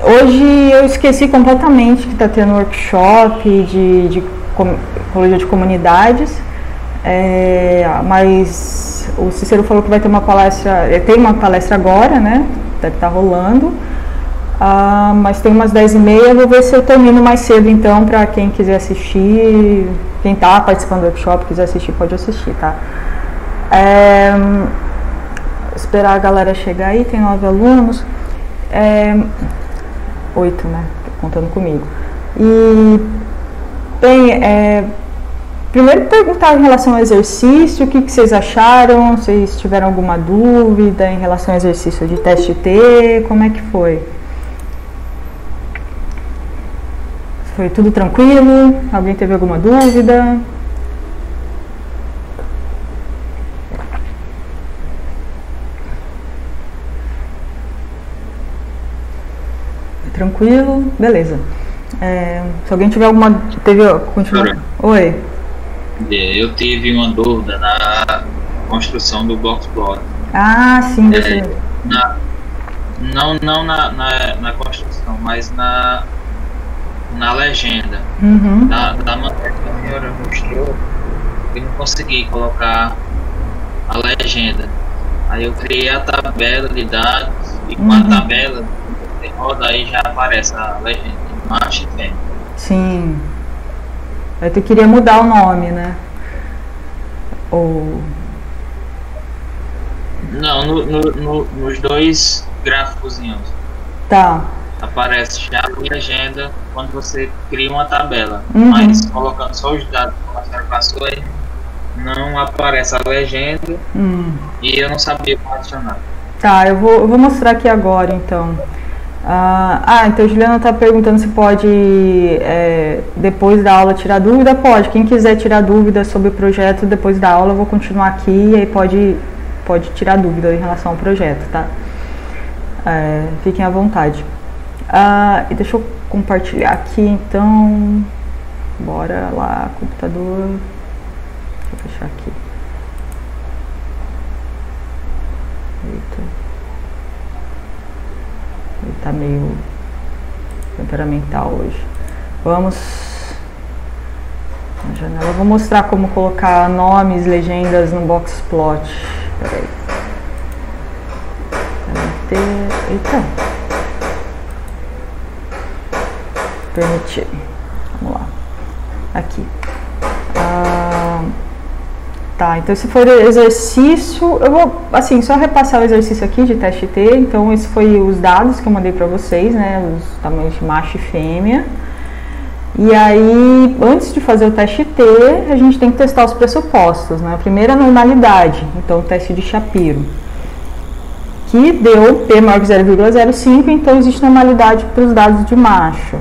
Hoje eu esqueci completamente que está tendo workshop de ecologia de comunidades, mas o Cícero falou que vai ter uma palestra, tem uma palestra agora, né? Deve estar rolando, mas tem umas 10h30, eu vou ver se eu termino mais cedo então, para quem quiser assistir, quem está participando do workshop, quiser assistir, pode assistir, tá? Esperar a galera chegar aí, tem 9 alunos. 8, né? Contando comigo. E, bem, primeiro perguntar em relação ao exercício, o que vocês acharam, vocês tiveram alguma dúvida em relação ao exercício de teste T, como é que foi? Foi tudo tranquilo? Alguém teve alguma dúvida? Tranquilo? Beleza. Se alguém tiver alguma... Continua. Oi. Eu tive uma dúvida na construção do Boxplot. Ah, sim. Não na construção, mas na legenda. Da matéria que a senhora mostrou, eu não consegui colocar a legenda. Aí eu criei a tabela de dados e com a tabela roda aí já aparece a legenda de macho e fêmea. Sim. Aí tu queria mudar o nome, né? Ou... Não, nos dois gráficozinhos. Tá. Aparece já a legenda quando você cria uma tabela. Mas colocando só os dados que a senhora passou aí, não aparece a legenda e eu não sabia como adicionar. Tá, eu vou mostrar aqui agora então. Então a Juliana está perguntando se pode, depois da aula, tirar dúvida. Pode, quem quiser tirar dúvida sobre o projeto depois da aula, eu vou continuar aqui e aí pode tirar dúvida em relação ao projeto, tá? Fiquem à vontade. E deixa eu compartilhar aqui então. Bora lá, computador. Deixa eu fechar aqui. Eita. Ele tá meio temperamental hoje. Vamos na janela. Eu vou mostrar como colocar nomes, legendas no Boxplot. Peraí. Eita. Permitir. Vamos lá. Aqui. Tá, então esse foi o exercício. Eu vou, assim, só repassar o exercício aqui de teste T. Então, esse foi os dados que eu mandei para vocês, né? Os tamanhos de macho e fêmea. E aí, antes de fazer o teste T, a gente tem que testar os pressupostos, né? A primeira é a normalidade, então o teste de Shapiro, que deu P maior que 0,05, então existe normalidade para os dados de macho.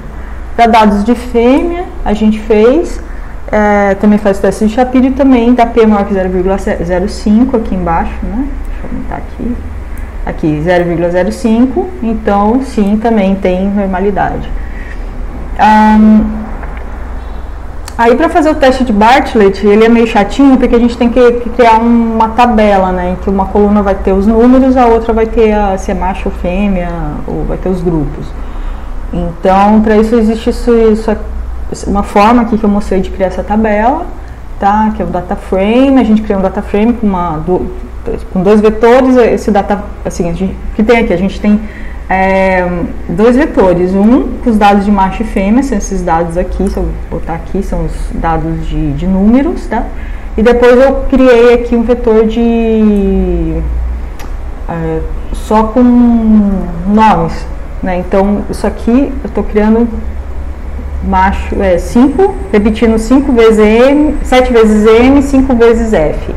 Para dados de fêmea, a gente fez... também faz o teste de Shapiro e também dá P maior que 0,05 aqui embaixo, né? Deixa eu aumentar aqui. Aqui, 0,05, então sim, também tem normalidade. Aí para fazer o teste de Bartlett, ele é meio chatinho porque a gente tem que criar uma tabela, né? Em que uma coluna vai ter os números, a outra vai ter se é macho ou fêmea, ou vai ter os grupos. Então, para isso existe uma forma aqui que eu mostrei de criar essa tabela, tá? Que é o data frame. A gente cria um data frame com dois vetores. Esse data, assim, que tem aqui, a gente tem dois vetores, um com os dados de macho e fêmea, são esses dados aqui, se eu botar aqui, são os dados de números, tá? E depois eu criei aqui um vetor só com nomes, né? Então, isso aqui eu estou criando macho 5, repetindo 5 vezes M, 7 vezes M, 5 vezes F.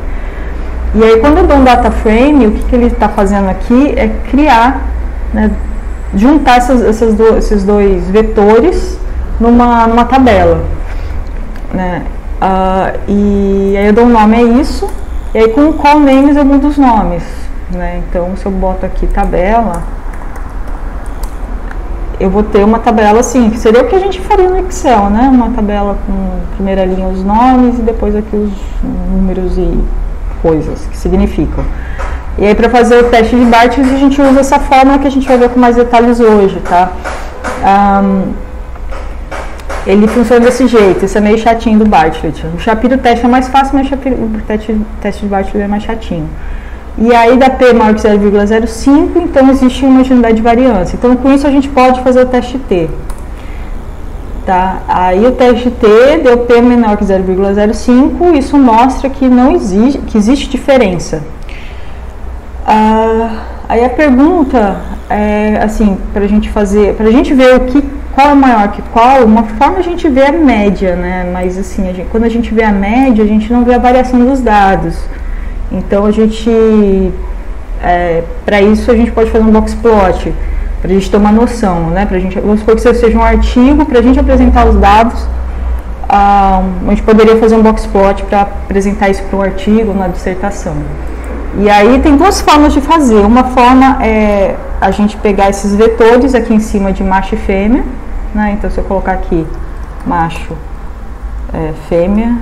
E aí, quando eu dou um data frame, o que ele está fazendo aqui é criar, né, juntar esses dois vetores numa tabela, né? E aí eu dou um nome a isso, e aí com o call names eu mudo os nomes, né? Então, se eu boto aqui tabela, eu vou ter uma tabela assim, que seria o que a gente faria no Excel, né? Uma tabela com primeira linha os nomes e depois aqui os números e coisas que significam. E aí para fazer o teste de Bartlett a gente usa essa fórmula que a gente vai ver com mais detalhes hoje, tá? Ele funciona desse jeito, esse é meio chatinho do Bartlett. O Shapiro-Test é mais fácil, mas o teste de Bartlett é mais chatinho. E aí da P maior que 0,05, então existe uma unidade de variância. Então com isso a gente pode fazer o teste T. Tá? Aí o teste T deu P menor que 0,05, isso mostra que não existe, que existe diferença. Aí a pergunta é assim, para a gente fazer, para a gente ver qual é maior que qual, uma forma a gente vê a média, né? Mas assim, quando a gente vê a média, a gente não vê a variação dos dados. Então a gente, para isso a gente pode fazer um box plot, para a gente ter uma noção, né? Vamos supor que isso seja um artigo, para a gente apresentar os dados, a gente poderia fazer um box plot para apresentar isso para um artigo, na dissertação. E aí tem duas formas de fazer. Uma forma é a gente pegar esses vetores aqui em cima de macho e fêmea, né? Então se eu colocar aqui macho, fêmea,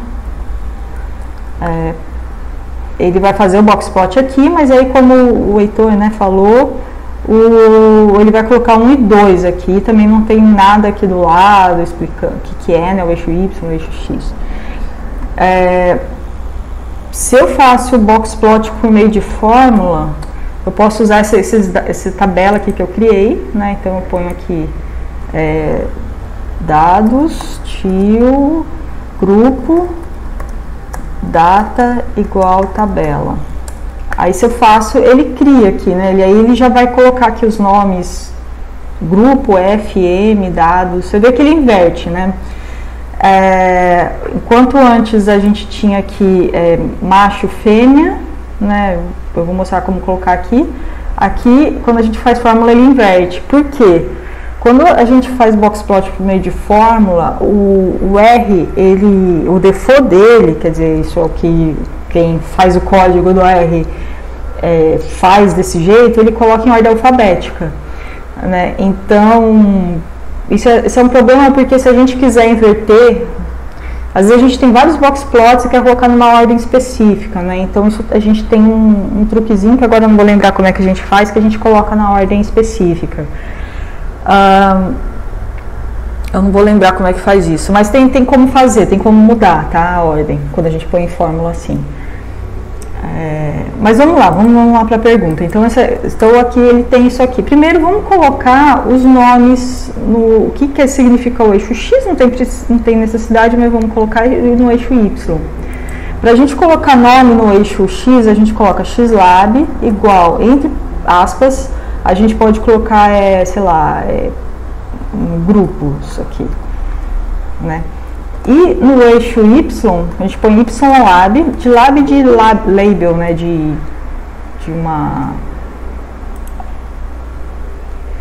ele vai fazer o box plot aqui, mas aí como o Heitor, né, falou, ele vai colocar 1 e 2 aqui, também não tem nada aqui do lado explicando o que é, né, o eixo Y, o eixo X. Se eu faço o box plot por meio de fórmula, eu posso usar essa tabela aqui que eu criei, né? Então eu ponho aqui dados, tio, grupo, data igual tabela. Aí se eu faço, ele cria aqui, né? Aí ele já vai colocar aqui os nomes, grupo, FM, dados, você vê que ele inverte, né? Enquanto antes a gente tinha aqui macho, fêmea, né? Eu vou mostrar como colocar aqui. Aqui, quando a gente faz fórmula, ele inverte. Por quê? Quando a gente faz box plot por meio de fórmula, o R, o default dele, quer dizer, isso é o que quem faz o código do R faz desse jeito, ele coloca em ordem alfabética, né? Então, isso é um problema porque se a gente quiser inverter, às vezes a gente tem vários box plots e quer colocar numa ordem específica, né? Então a gente tem um truquezinho que agora eu não vou lembrar como é que a gente faz, que a gente coloca na ordem específica. Eu não vou lembrar como é que faz isso, mas tem como fazer, tem como mudar, tá, a ordem, quando a gente põe em fórmula assim. Mas vamos lá para a pergunta. Então, estou aqui, ele tem isso aqui. Primeiro, vamos colocar os nomes o que significa o eixo X, não tem necessidade, mas vamos colocar no eixo Y. Para a gente colocar nome no eixo X, a gente coloca xlab igual, entre aspas, a gente pode colocar, sei lá, grupos aqui, né? E no eixo Y, a gente põe ylab, de label, né, de uma...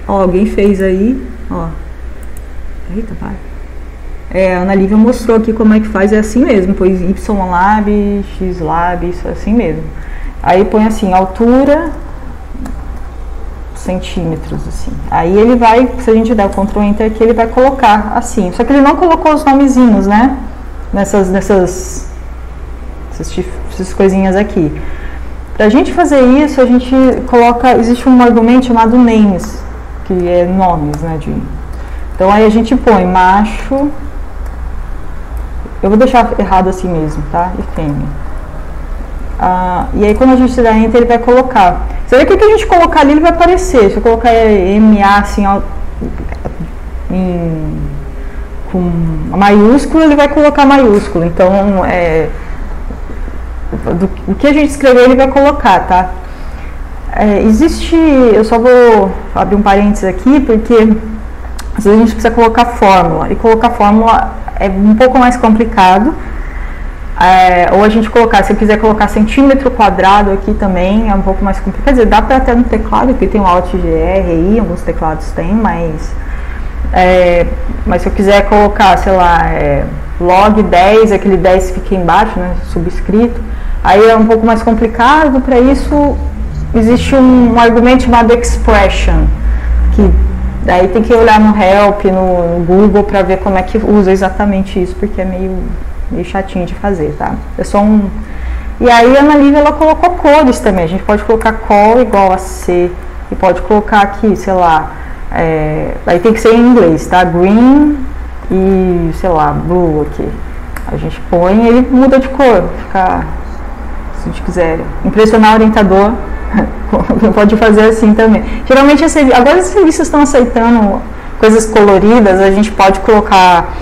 Ó, alguém fez aí, ó. Eita, vai. A Ana Lívia mostrou aqui como é que faz, é assim mesmo, põe ylab, xlab, isso é assim mesmo. Aí põe assim, altura, centímetros, assim. Aí ele vai, se a gente der o Ctrl Enter aqui, ele vai colocar assim. Só que ele não colocou os nomezinhos, né? Nessas coisinhas aqui. Pra gente fazer isso, a gente coloca, existe um argumento chamado names, que é nomes, né? Então aí a gente põe macho, eu vou deixar errado assim mesmo, tá? E fêmea. E aí quando a gente der Enter, ele vai colocar. Você vê que o que a gente colocar ali, ele vai aparecer. Se eu colocar MA assim, com maiúsculo, ele vai colocar maiúsculo. Então, o que a gente escrever, ele vai colocar, tá? Eu só vou abrir um parênteses aqui, porque às vezes a gente precisa colocar fórmula. E colocar fórmula é um pouco mais complicado. Ou a gente colocar, se eu quiser colocar centímetro quadrado aqui também, é um pouco mais complicado. Quer dizer, dá para até no teclado, porque tem o Alt GR aí, alguns teclados tem, mas se eu quiser colocar, sei lá, log 10, aquele 10 fica embaixo, né, subscrito, aí é um pouco mais complicado. Para isso, existe um argumento chamado expression, que daí tem que olhar no help, no Google, para ver como é que usa exatamente isso, porque é meio chatinho de fazer, tá? É só E aí a Ana Lívia, ela colocou cores também. A gente pode colocar col igual a C. E pode colocar aqui, sei lá, aí tem que ser em inglês, tá? Green e, sei lá, blue aqui. A gente põe e ele muda de cor. Fica, se a gente quiser impressionar o orientador, pode fazer assim também. Geralmente, agora as revistas estão aceitando coisas coloridas, a gente pode colocar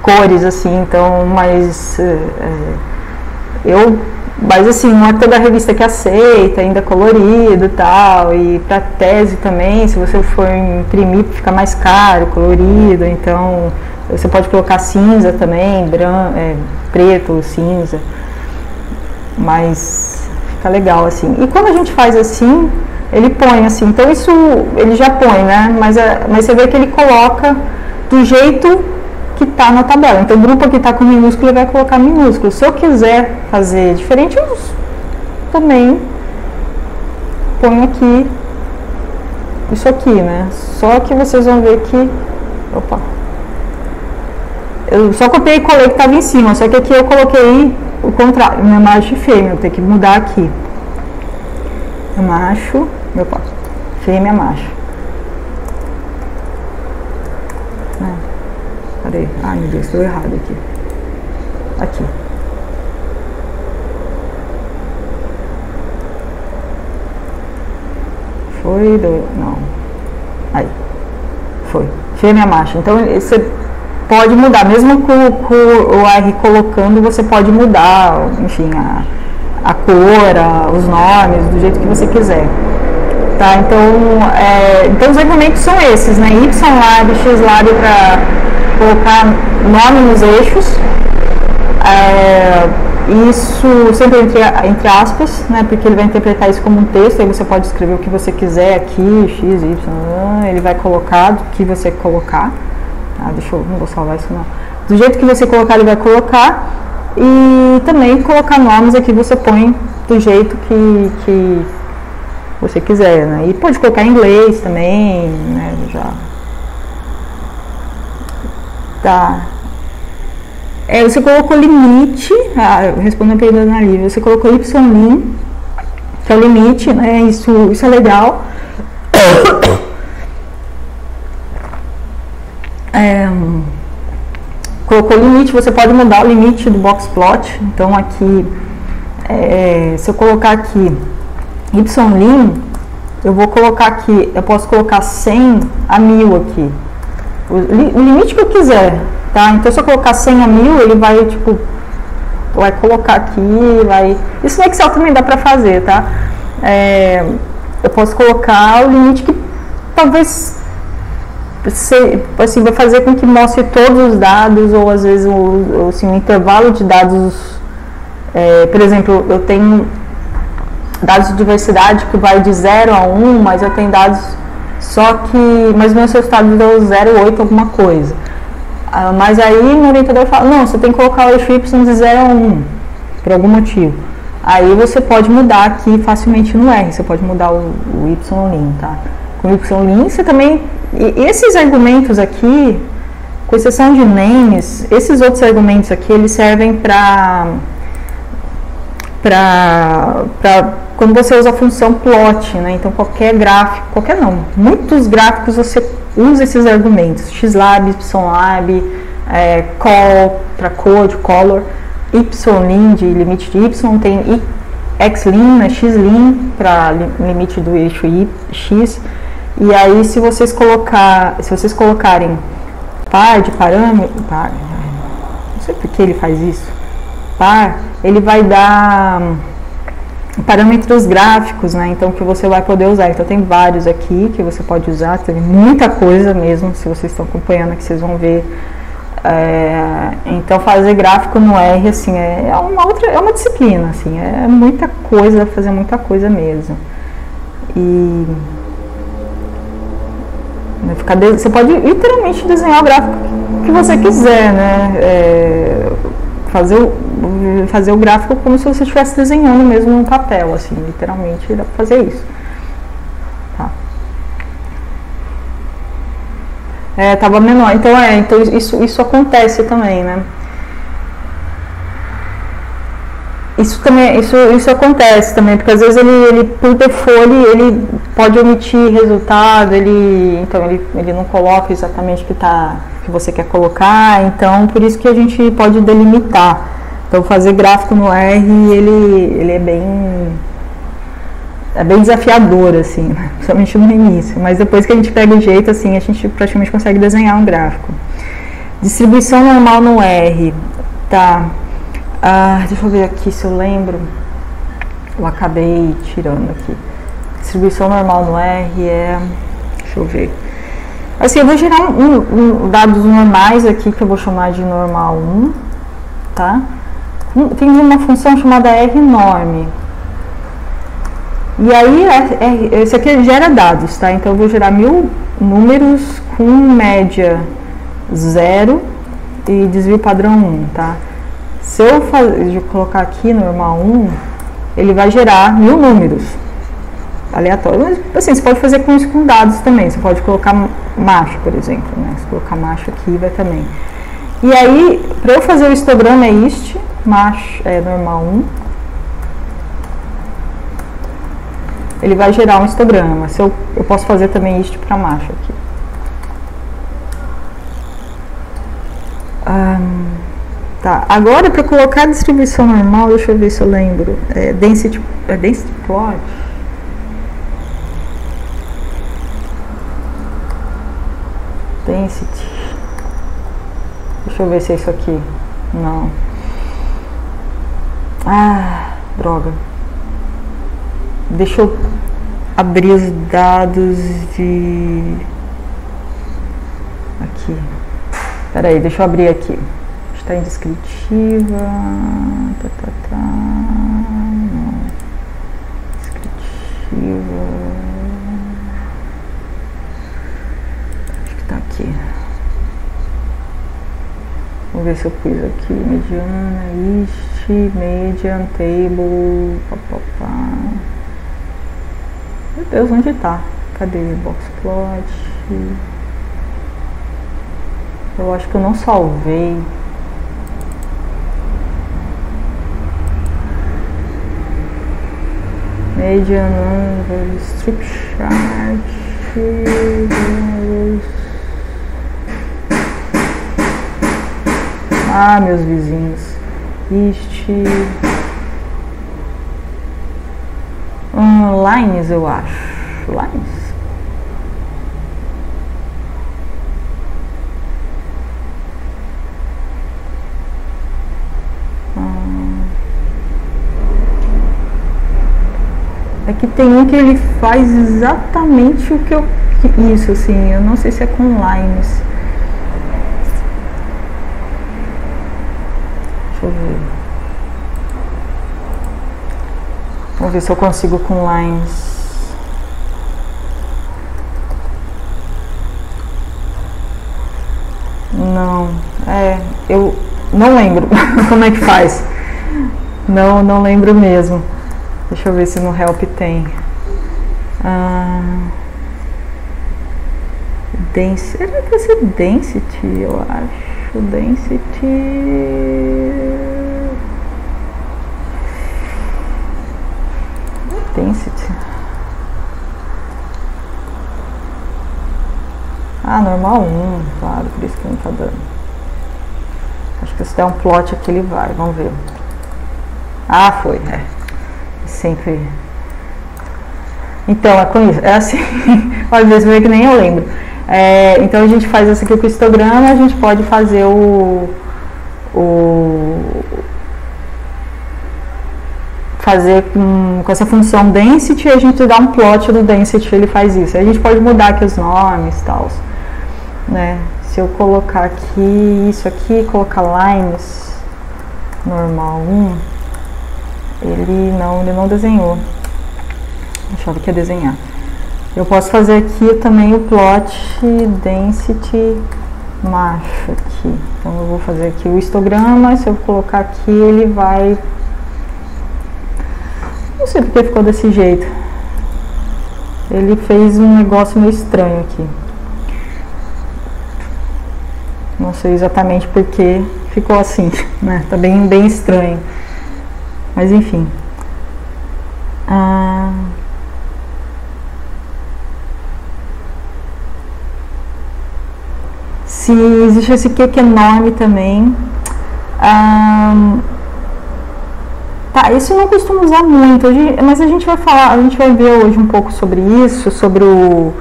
cores assim, então, mas mas assim, não é toda a revista que aceita, ainda colorido e tal, e para tese também, se você for imprimir, fica mais caro, colorido, então você pode colocar cinza também, preto, cinza, mas fica legal assim. E quando a gente faz assim, ele põe assim, então isso ele já põe, né, mas você vê que ele coloca do jeito que está na tabela. Então o grupo que está com minúsculo ele vai colocar minúsculo. Se eu quiser fazer diferente, eu também ponho aqui isso aqui, né? Só que vocês vão ver que eu só copiei e colei que estava em cima, só que aqui eu coloquei o contrário, minha macho e fêmea, eu tenho que mudar aqui. Macho, fêmea, macho. Peraí, ai meu Deus, estou errado aqui. Aqui. Não. Aí. Foi. Fêmea, macho. Então você pode mudar, mesmo com o R colocando, você pode mudar, enfim, a cor, os nomes, do jeito que você quiser. Tá? Então os argumentos são esses, né? Y-lab, X-lab para colocar nome nos eixos, isso sempre entre aspas, né, porque ele vai interpretar isso como um texto, aí você pode escrever o que você quiser aqui, x, y, ele vai colocar do que você colocar, não vou salvar isso não, do jeito que você colocar ele vai colocar, e também colocar nomes aqui você põe do jeito que você quiser, né, e pode colocar em inglês também, né, já. Tá. Você colocou limite, respondendo a pergunta da Ana Lívia, você colocou y-lim, que é o limite, né? Isso é legal. Colocou limite, você pode mudar o limite do boxplot. Então aqui, se eu colocar aqui y-lim, eu vou colocar aqui, eu posso colocar 100 a 1000 aqui. O limite que eu quiser, tá? Então se eu colocar 100 a 1000, ele vai, vai colocar aqui, isso no Excel também dá pra fazer, tá? Eu posso colocar o limite que talvez, assim, vai fazer com que mostre todos os dados, ou às vezes, um intervalo de dados, por exemplo, eu tenho dados de diversidade que vai de 0 a 1, mas eu tenho dados só que, mas meus resultados deu 0,8 alguma coisa. Mas aí o orientador fala, não, você tem que colocar o eixo Y de 0 a 1, por algum motivo. Aí você pode mudar aqui facilmente no R, você pode mudar o Y-lim, tá? Com o Y-lim você também, e esses argumentos aqui, com exceção de names, esses outros argumentos aqui, eles servem para quando você usa a função plot, né? Então qualquer gráfico, muitos gráficos você usa esses argumentos, xlab, ylab, col para cor, de color, y-lim de limite de y, tem x-lim, né? X-lim para limite do eixo x, e aí se vocês colocarem par de parâmetro, não sei por que ele faz isso, par, ele vai dar parâmetros gráficos, né? Então que você vai poder usar. Então tem vários aqui que você pode usar, tem muita coisa mesmo, se vocês estão acompanhando aqui, vocês vão ver. Então fazer gráfico no R, assim, é uma disciplina, assim, é muita coisa, fazer muita coisa mesmo. E você pode literalmente desenhar o gráfico que você quiser, né? Fazer o gráfico como se você estivesse desenhando mesmo no papel, assim, literalmente dá pra fazer isso. Tá. Tava menor, então isso acontece também, né? Isso também, isso acontece também, porque às vezes ele por default, ele pode omitir resultado, então ele não coloca exatamente o que você quer colocar, então por isso que a gente pode delimitar. Então fazer gráfico no R, ele é bem desafiador, assim, principalmente no início, mas depois que a gente pega o jeito, assim, a gente praticamente consegue desenhar um gráfico. Distribuição normal no R, tá? Deixa eu ver aqui se eu lembro. Eu acabei tirando aqui. Distribuição normal no R deixa eu ver. Assim, eu vou gerar dados normais aqui, que eu vou chamar de normal 1, tá? Tem uma função chamada rnorm. E aí, esse aqui gera dados, tá? Então, eu vou gerar 1000 números com média 0 e desvio padrão 1, tá? Se eu colocar aqui normal 1, ele vai gerar 1000 números aleatórios. Mas, assim, você pode fazer com isso com dados também. Você pode colocar macho, por exemplo, né? Se colocar macho aqui, vai também. E aí, para eu fazer o histograma é ist, macho é normal 1. Ele vai gerar um histograma. Eu posso fazer também ist para macho aqui. Tá, agora para colocar a distribuição normal, deixa eu ver se eu lembro. Density plot. Density. Deixa eu ver se é isso aqui. Não. Droga. Deixa eu abrir os dados de... Aqui. Peraí, deixa eu abrir aqui. Está em descritiva. Não. Descritiva. Acho que está aqui. Vamos ver se eu pus aqui. Mediana, ist, median, table. Meu Deus, onde está? Cadê? Box plot. Eu acho que eu não salvei. Median number, strip chart. Meus vizinhos. Ist. Lines, eu acho. Lines. É que tem um que ele faz exatamente o que eu... Isso, assim, eu não sei se é com lines. Deixa eu ver. Vamos ver se eu consigo com lines. Não, eu não lembro como é que faz. Não lembro mesmo. Deixa eu ver se no help tem. Density. Era pra ser density, eu acho. Density. Normal 1, claro, por isso que não tá dando. Acho que se der um plot aqui ele vai, vamos ver. Foi, sempre. Então, é com isso, é assim, às vezes vê que nem eu lembro. Então a gente faz isso aqui com o histograma, a gente pode fazer fazer com essa função density, a gente dá um plot do density, ele faz isso. A gente pode mudar aqui os nomes e tal, né? Se eu colocar aqui, isso aqui, colocar lines normal 1, ele não desenhou. Deixa eu ver o que é desenhar. Eu posso fazer aqui também o plot density macho aqui. Então eu vou fazer aqui o histograma, se eu colocar aqui ele vai... Não sei porque ficou desse jeito. Ele fez um negócio meio estranho aqui. Não sei exatamente porque ficou assim, né? Tá bem estranho. Mas enfim. Se existe esse que é enorme também. Tá, isso eu não costumo usar muito, mas a gente vai ver hoje um pouco sobre isso, sobre eu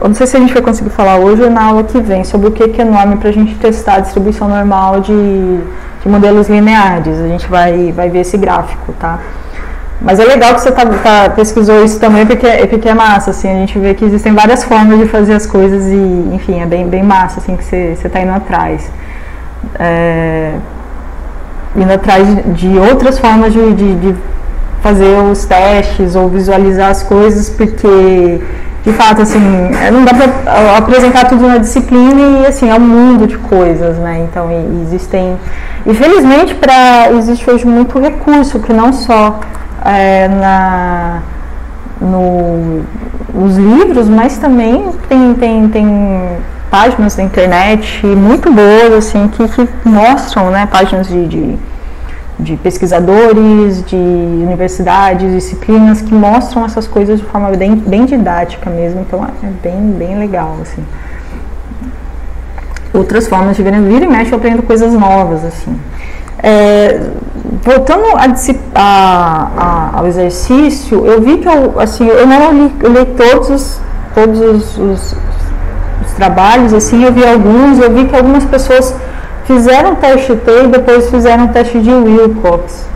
não sei se a gente vai conseguir falar hoje ou na aula que vem, sobre o que é enorme para a gente testar a distribuição normal de modelos lineares. A gente vai ver esse gráfico, tá? Mas é legal que você pesquisou isso também, porque é massa, assim, a gente vê que existem várias formas de fazer as coisas e, enfim, é bem massa, assim, que você está indo atrás. Indo atrás de outras formas de fazer os testes ou visualizar as coisas, porque, de fato, assim, não dá para apresentar tudo na disciplina e, assim, é um mundo de coisas, né? Então, existem... Infelizmente, existe hoje muito recurso, que não só nos livros, mas também tem páginas da internet muito boas, assim, que mostram, né, páginas de pesquisadores, de universidades, disciplinas, que mostram essas coisas de forma bem didática mesmo, então é bem legal, assim. Outras formas de vira e mexe, eu aprendo coisas novas, assim. Voltando ao exercício, eu vi que eu não li todos os trabalhos, assim, eu vi que algumas pessoas fizeram teste T e depois fizeram teste de Wilcox.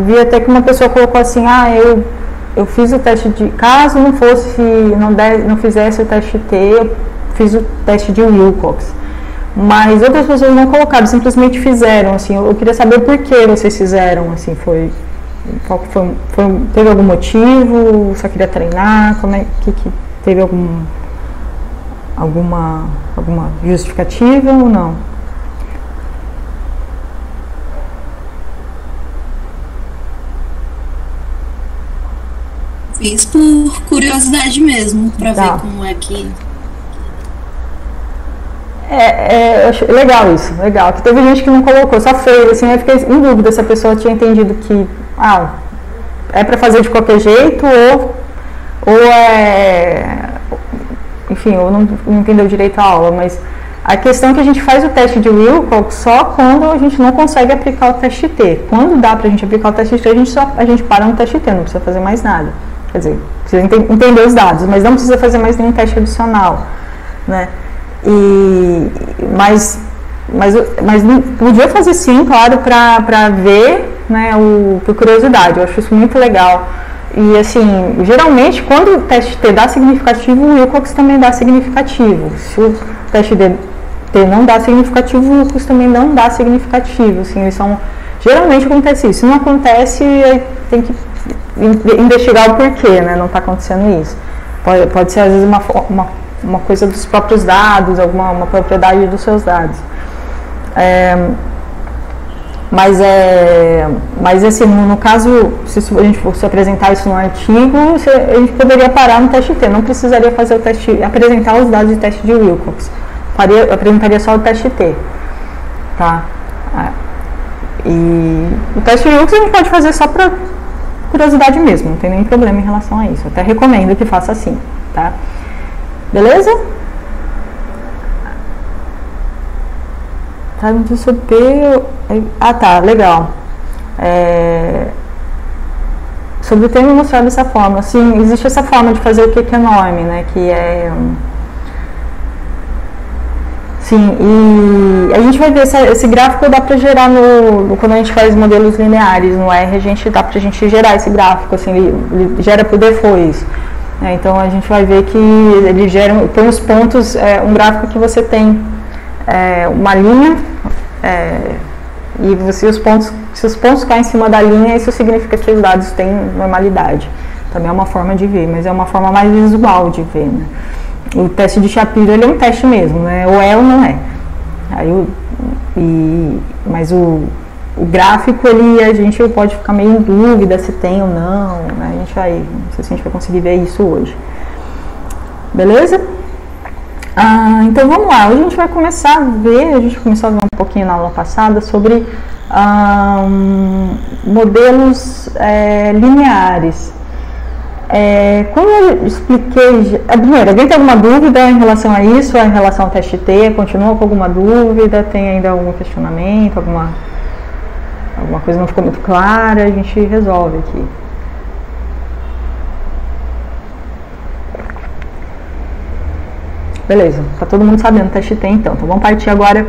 Vi até que uma pessoa colocou assim, eu fiz o teste de, caso não fizesse o teste T, eu fiz o teste de Wilcox. Mas outras pessoas não colocaram, simplesmente fizeram, assim, eu queria saber por que vocês fizeram, assim, teve algum motivo, só queria treinar, que teve alguma justificativa ou não? Fiz por curiosidade mesmo, para ver como é que... eu achei legal isso, legal. Que teve gente que não colocou, só fez, assim, eu fiquei em dúvida se a pessoa tinha entendido que, é para fazer de qualquer jeito enfim, ou não entendeu direito a aula, mas a questão é que a gente faz o teste de Wilcox só quando a gente não consegue aplicar o teste T. Quando dá pra gente aplicar o teste T, a gente para no teste T, não precisa fazer mais nada. Quer dizer, precisa entender os dados, mas não precisa fazer mais nenhum teste adicional, né? Mas podia fazer sim, claro, para ver, né, por curiosidade. Eu acho isso muito legal. E assim, geralmente quando o teste T dá significativo, o Wilcox também dá significativo. Se o teste T não dá significativo, o Wilcox também não dá significativo. Assim, geralmente acontece isso. Se não acontece, tem que investigar o porquê, né? Não está acontecendo isso. Pode ser às vezes uma coisa dos próprios dados, uma propriedade dos seus dados. Mas assim, no caso, se a gente fosse apresentar isso no artigo, a gente poderia parar no teste T, não precisaria fazer o teste, apresentar os dados de teste de Wilcox, apresentaria só o teste T, tá? E o teste de Wilcox a gente pode fazer só para curiosidade mesmo, não tem nenhum problema em relação a isso, até recomendo que faça assim, tá? Beleza? Tá, no TCP... tá, legal. Sobre o termo mostrado dessa forma, sim, existe essa forma de fazer o que é enorme, né, que é... Sim, e a gente vai ver esse gráfico dá para gerar quando a gente faz modelos lineares no R, dá pra gente gerar esse gráfico, assim, ele gera por default. Então a gente vai ver que ele tem os pontos, um gráfico que você tem uma linha, e se os pontos caem em cima da linha, isso significa que os dados têm normalidade. Também é uma forma de ver, mas é uma forma mais visual de ver, né? O teste de Shapiro, ele é um teste mesmo, né? Ou é ou não é. Mas o gráfico, a gente pode ficar meio em dúvida se tem ou não, né? Não sei se a gente vai conseguir ver isso hoje. Beleza? Então vamos lá, hoje a gente vai começar a ver, a gente começou a ver um pouquinho na aula passada sobre modelos lineares. Como eu expliquei, primeiro, alguém tem alguma dúvida em relação a isso, em relação ao teste T? Continua com alguma dúvida? Tem ainda algum questionamento? Alguma coisa não ficou muito clara? A gente resolve aqui. Beleza, tá todo mundo sabendo o teste T então. Então vamos partir agora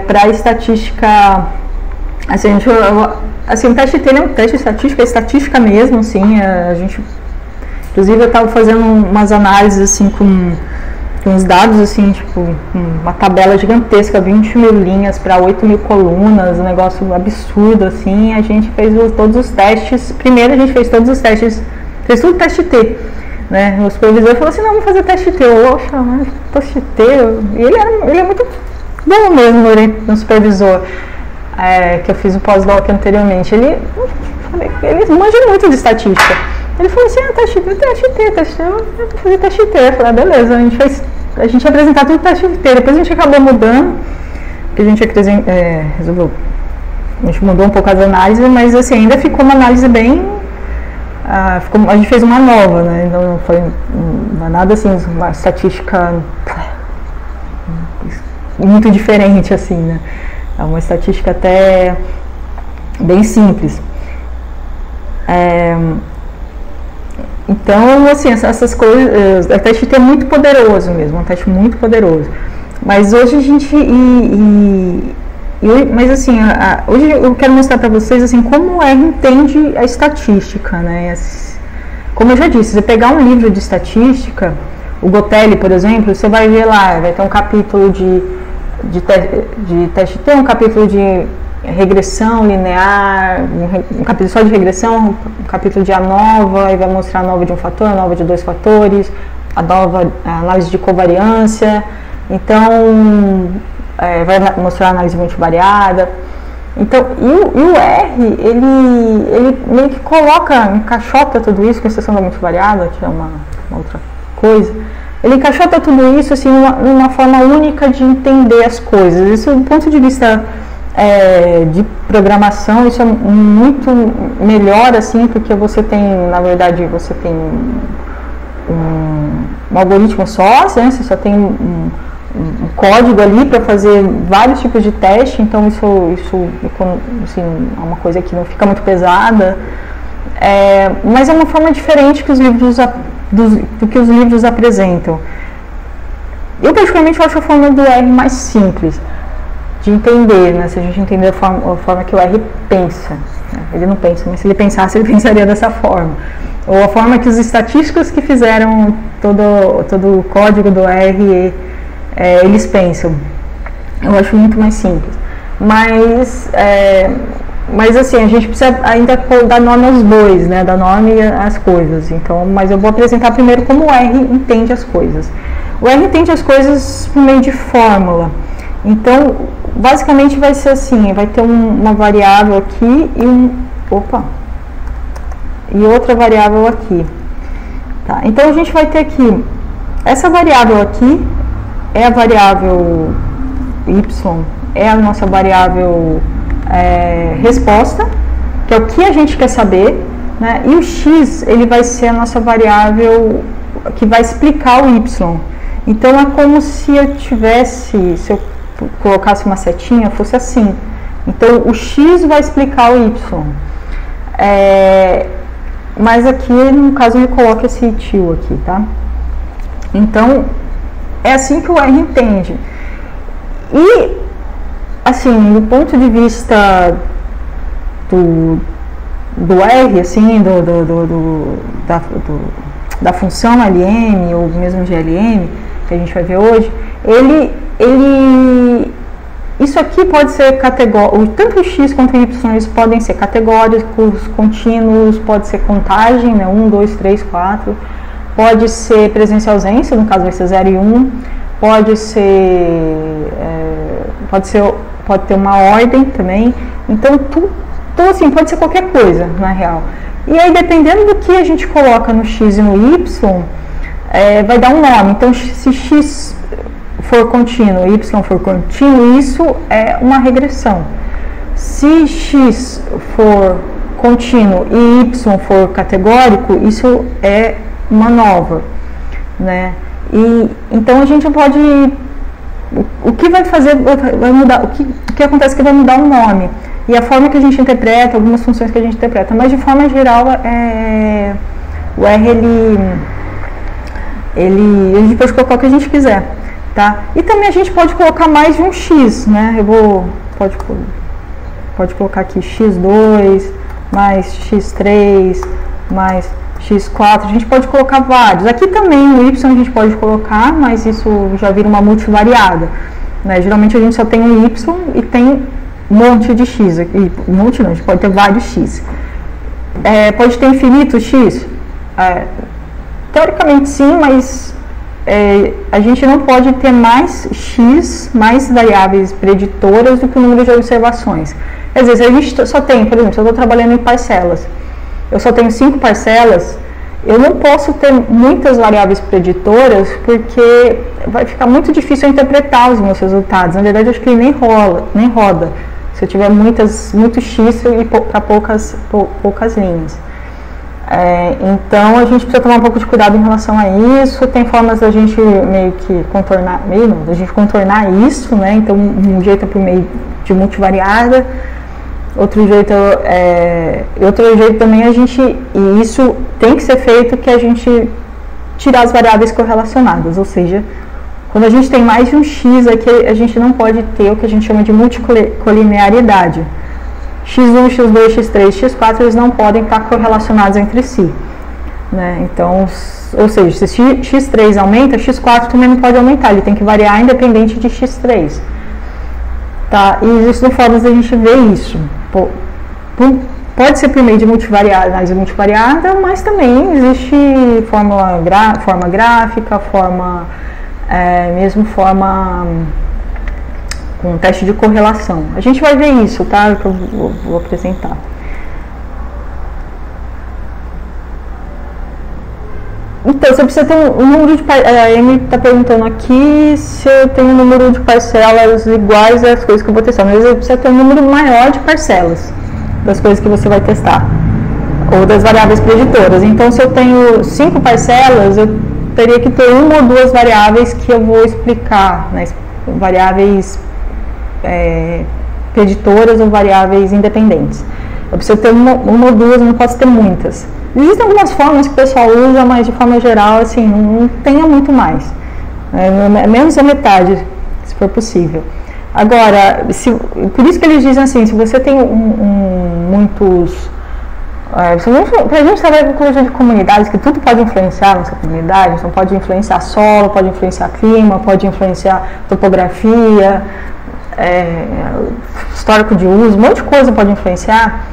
para a estatística. O teste T é um teste estatístico, é estatística mesmo, assim. A gente, inclusive, eu estava fazendo umas análises assim com uns dados assim, tipo, uma tabela gigantesca, 20 mil linhas para 8 mil colunas, um negócio absurdo assim. A gente fez todos os testes. Primeiro a gente fez todos os testes, fez tudo teste T. Né? O supervisor falou assim, não, vamos fazer teste T. Oxa, mas teste T. E ele é muito bom mesmo, no supervisor, que eu fiz o pós-doc anteriormente. Ele manja muito de estatística. Ele falou assim, teste T, eu vou fazer teste T. Eu falei, beleza, a gente ia apresentar tudo teste T. Depois a gente acabou mudando, porque a gente resolveu, a gente mudou um pouco as análises, mas assim, ainda ficou uma análise bem... a gente fez uma nova, né? Então não foi nada assim, uma estatística muito diferente assim, né? É uma estatística até bem simples. Então, assim, essas coisas, o teste T é muito poderoso mesmo, um teste muito poderoso. Mas hoje a gente mas assim, hoje eu quero mostrar para vocês assim, como o R entende a estatística, né? Como eu já disse, se você pegar um livro de estatística, o Gotelli, por exemplo, você vai ver lá, vai ter um capítulo de teste T, um capítulo de regressão linear, um capítulo só de regressão, um capítulo de ANOVA, e vai mostrar a ANOVA de um fator, a ANOVA de dois fatores, a análise de covariância. Então, vai mostrar a análise multivariada. Então, e o R, ele meio que encaixota tudo isso, com exceção da multivariada, que é uma outra coisa. Ele encaixota tudo isso assim, numa forma única de entender as coisas. Isso, do ponto de vista de programação, isso é muito melhor, assim, porque você tem, na verdade, um algoritmo só, né? Você só tem um código ali para fazer vários tipos de teste, então isso assim, é uma coisa que não fica muito pesada, mas é uma forma diferente que do que os livros apresentam. Eu particularmente acho a forma do R mais simples de entender, né? Se a gente entender a forma que o R pensa, né? Ele não pensa, mas se ele pensasse, ele pensaria dessa forma. Ou a forma que os estatísticos que fizeram todo o código do R eles pensam. Eu acho muito mais simples. Mas assim, a gente precisa ainda dar nome aos bois, né? Dar nome às coisas. Então, mas eu vou apresentar primeiro como o R entende as coisas. O R entende as coisas por meio de fórmula. Então, basicamente vai ser assim, vai ter uma variável aqui e outra variável aqui. Tá? Então, a gente vai ter aqui, essa variável aqui é a variável y, é a nossa variável resposta, que é o que a gente quer saber, né? E o x, ele vai ser a nossa variável que vai explicar o y. Então, é como se eu colocasse uma setinha, fosse assim. Então, o x vai explicar o y. Mas aqui, no caso, ele coloca esse tio aqui, tá? Então, é assim que o R entende. E, assim, do ponto de vista do R, assim, da função LM, ou mesmo GLM, que a gente vai ver hoje, isso aqui pode ser categórico, tanto o x quanto o y, eles podem ser categóricos, contínuos, pode ser contagem, né, 1, 2, 3, 4, pode ser presença e ausência, no caso vai ser 0 e 1, pode ter uma ordem também, então assim, pode ser qualquer coisa, na real. E aí, dependendo do que a gente coloca no x e no y, vai dar um nome. Então, se x for contínuo e y for contínuo, isso é uma regressão. Se x for contínuo e y for categórico, isso é uma nova, né? E então a gente pode, o que vai fazer, vai mudar, o que acontece é que vai mudar o nome e a forma que a gente interpreta, algumas funções que a gente interpreta, mas de forma geral o R a gente pode colocar o que a gente quiser, tá? E também a gente pode colocar mais de um x, né? Pode colocar aqui x2 mais x3 mais x4, a gente pode colocar vários. Aqui também o y a gente pode colocar, mas isso já vira uma multivariada, né? Geralmente a gente só tem um y e tem um monte de x. Um monte não, a gente pode ter vários x. Pode ter infinito x? Teoricamente sim, mas a gente não pode ter mais x, mais variáveis preditoras do que o número de observações. Às vezes a gente só tem, por exemplo, se eu estou trabalhando em parcelas, eu só tenho 5 parcelas, eu não posso ter muitas variáveis preditoras porque vai ficar muito difícil eu interpretar os meus resultados. Na verdade, eu acho que ele nem roda. Se eu tiver muito x e para poucas linhas. Então, a gente precisa tomar um pouco de cuidado em relação a isso. Tem formas da gente meio que contornar isso, né? Então, um jeito é por meio de multivariada. Outro jeito também e isso tem que ser feito, que a gente tirar as variáveis correlacionadas, ou seja, quando a gente tem mais de um x aqui, a gente não pode ter o que a gente chama de multicolinearidade. x1, x2, x3, x4, eles não podem estar correlacionados entre si, né? Então, ou seja, se x3 aumenta, x4 também não pode aumentar, ele tem que variar independente de x3. Tá? E existem formas da gente ver isso. Pode ser por meio de análise multivariada, mas também existe forma gráfica, mesmo forma com teste de correlação. A gente vai ver isso, tá? Que eu vou apresentar. Então, você precisa ter um número de parcelas. A Amy está perguntando aqui se eu tenho um número de parcelas iguais às coisas que eu vou testar. Mas você precisa ter um número maior de parcelas das coisas que você vai testar, ou das variáveis preditoras. Então, se eu tenho 5 parcelas, eu teria que ter uma ou duas variáveis que eu vou explicar, né? Variáveis preditoras ou variáveis independentes. Eu preciso ter uma ou duas, não posso ter muitas. Existem algumas formas que o pessoal usa, mas de forma geral, assim, não tenha muito mais. Menos a metade, se for possível. Agora, por isso que eles dizem assim, se você tem muitos... Para a gente trabalhar com ecologia de comunidades, que tudo pode influenciar nossa comunidade, então pode influenciar solo, pode influenciar clima, pode influenciar topografia, histórico de uso, um monte de coisa pode influenciar.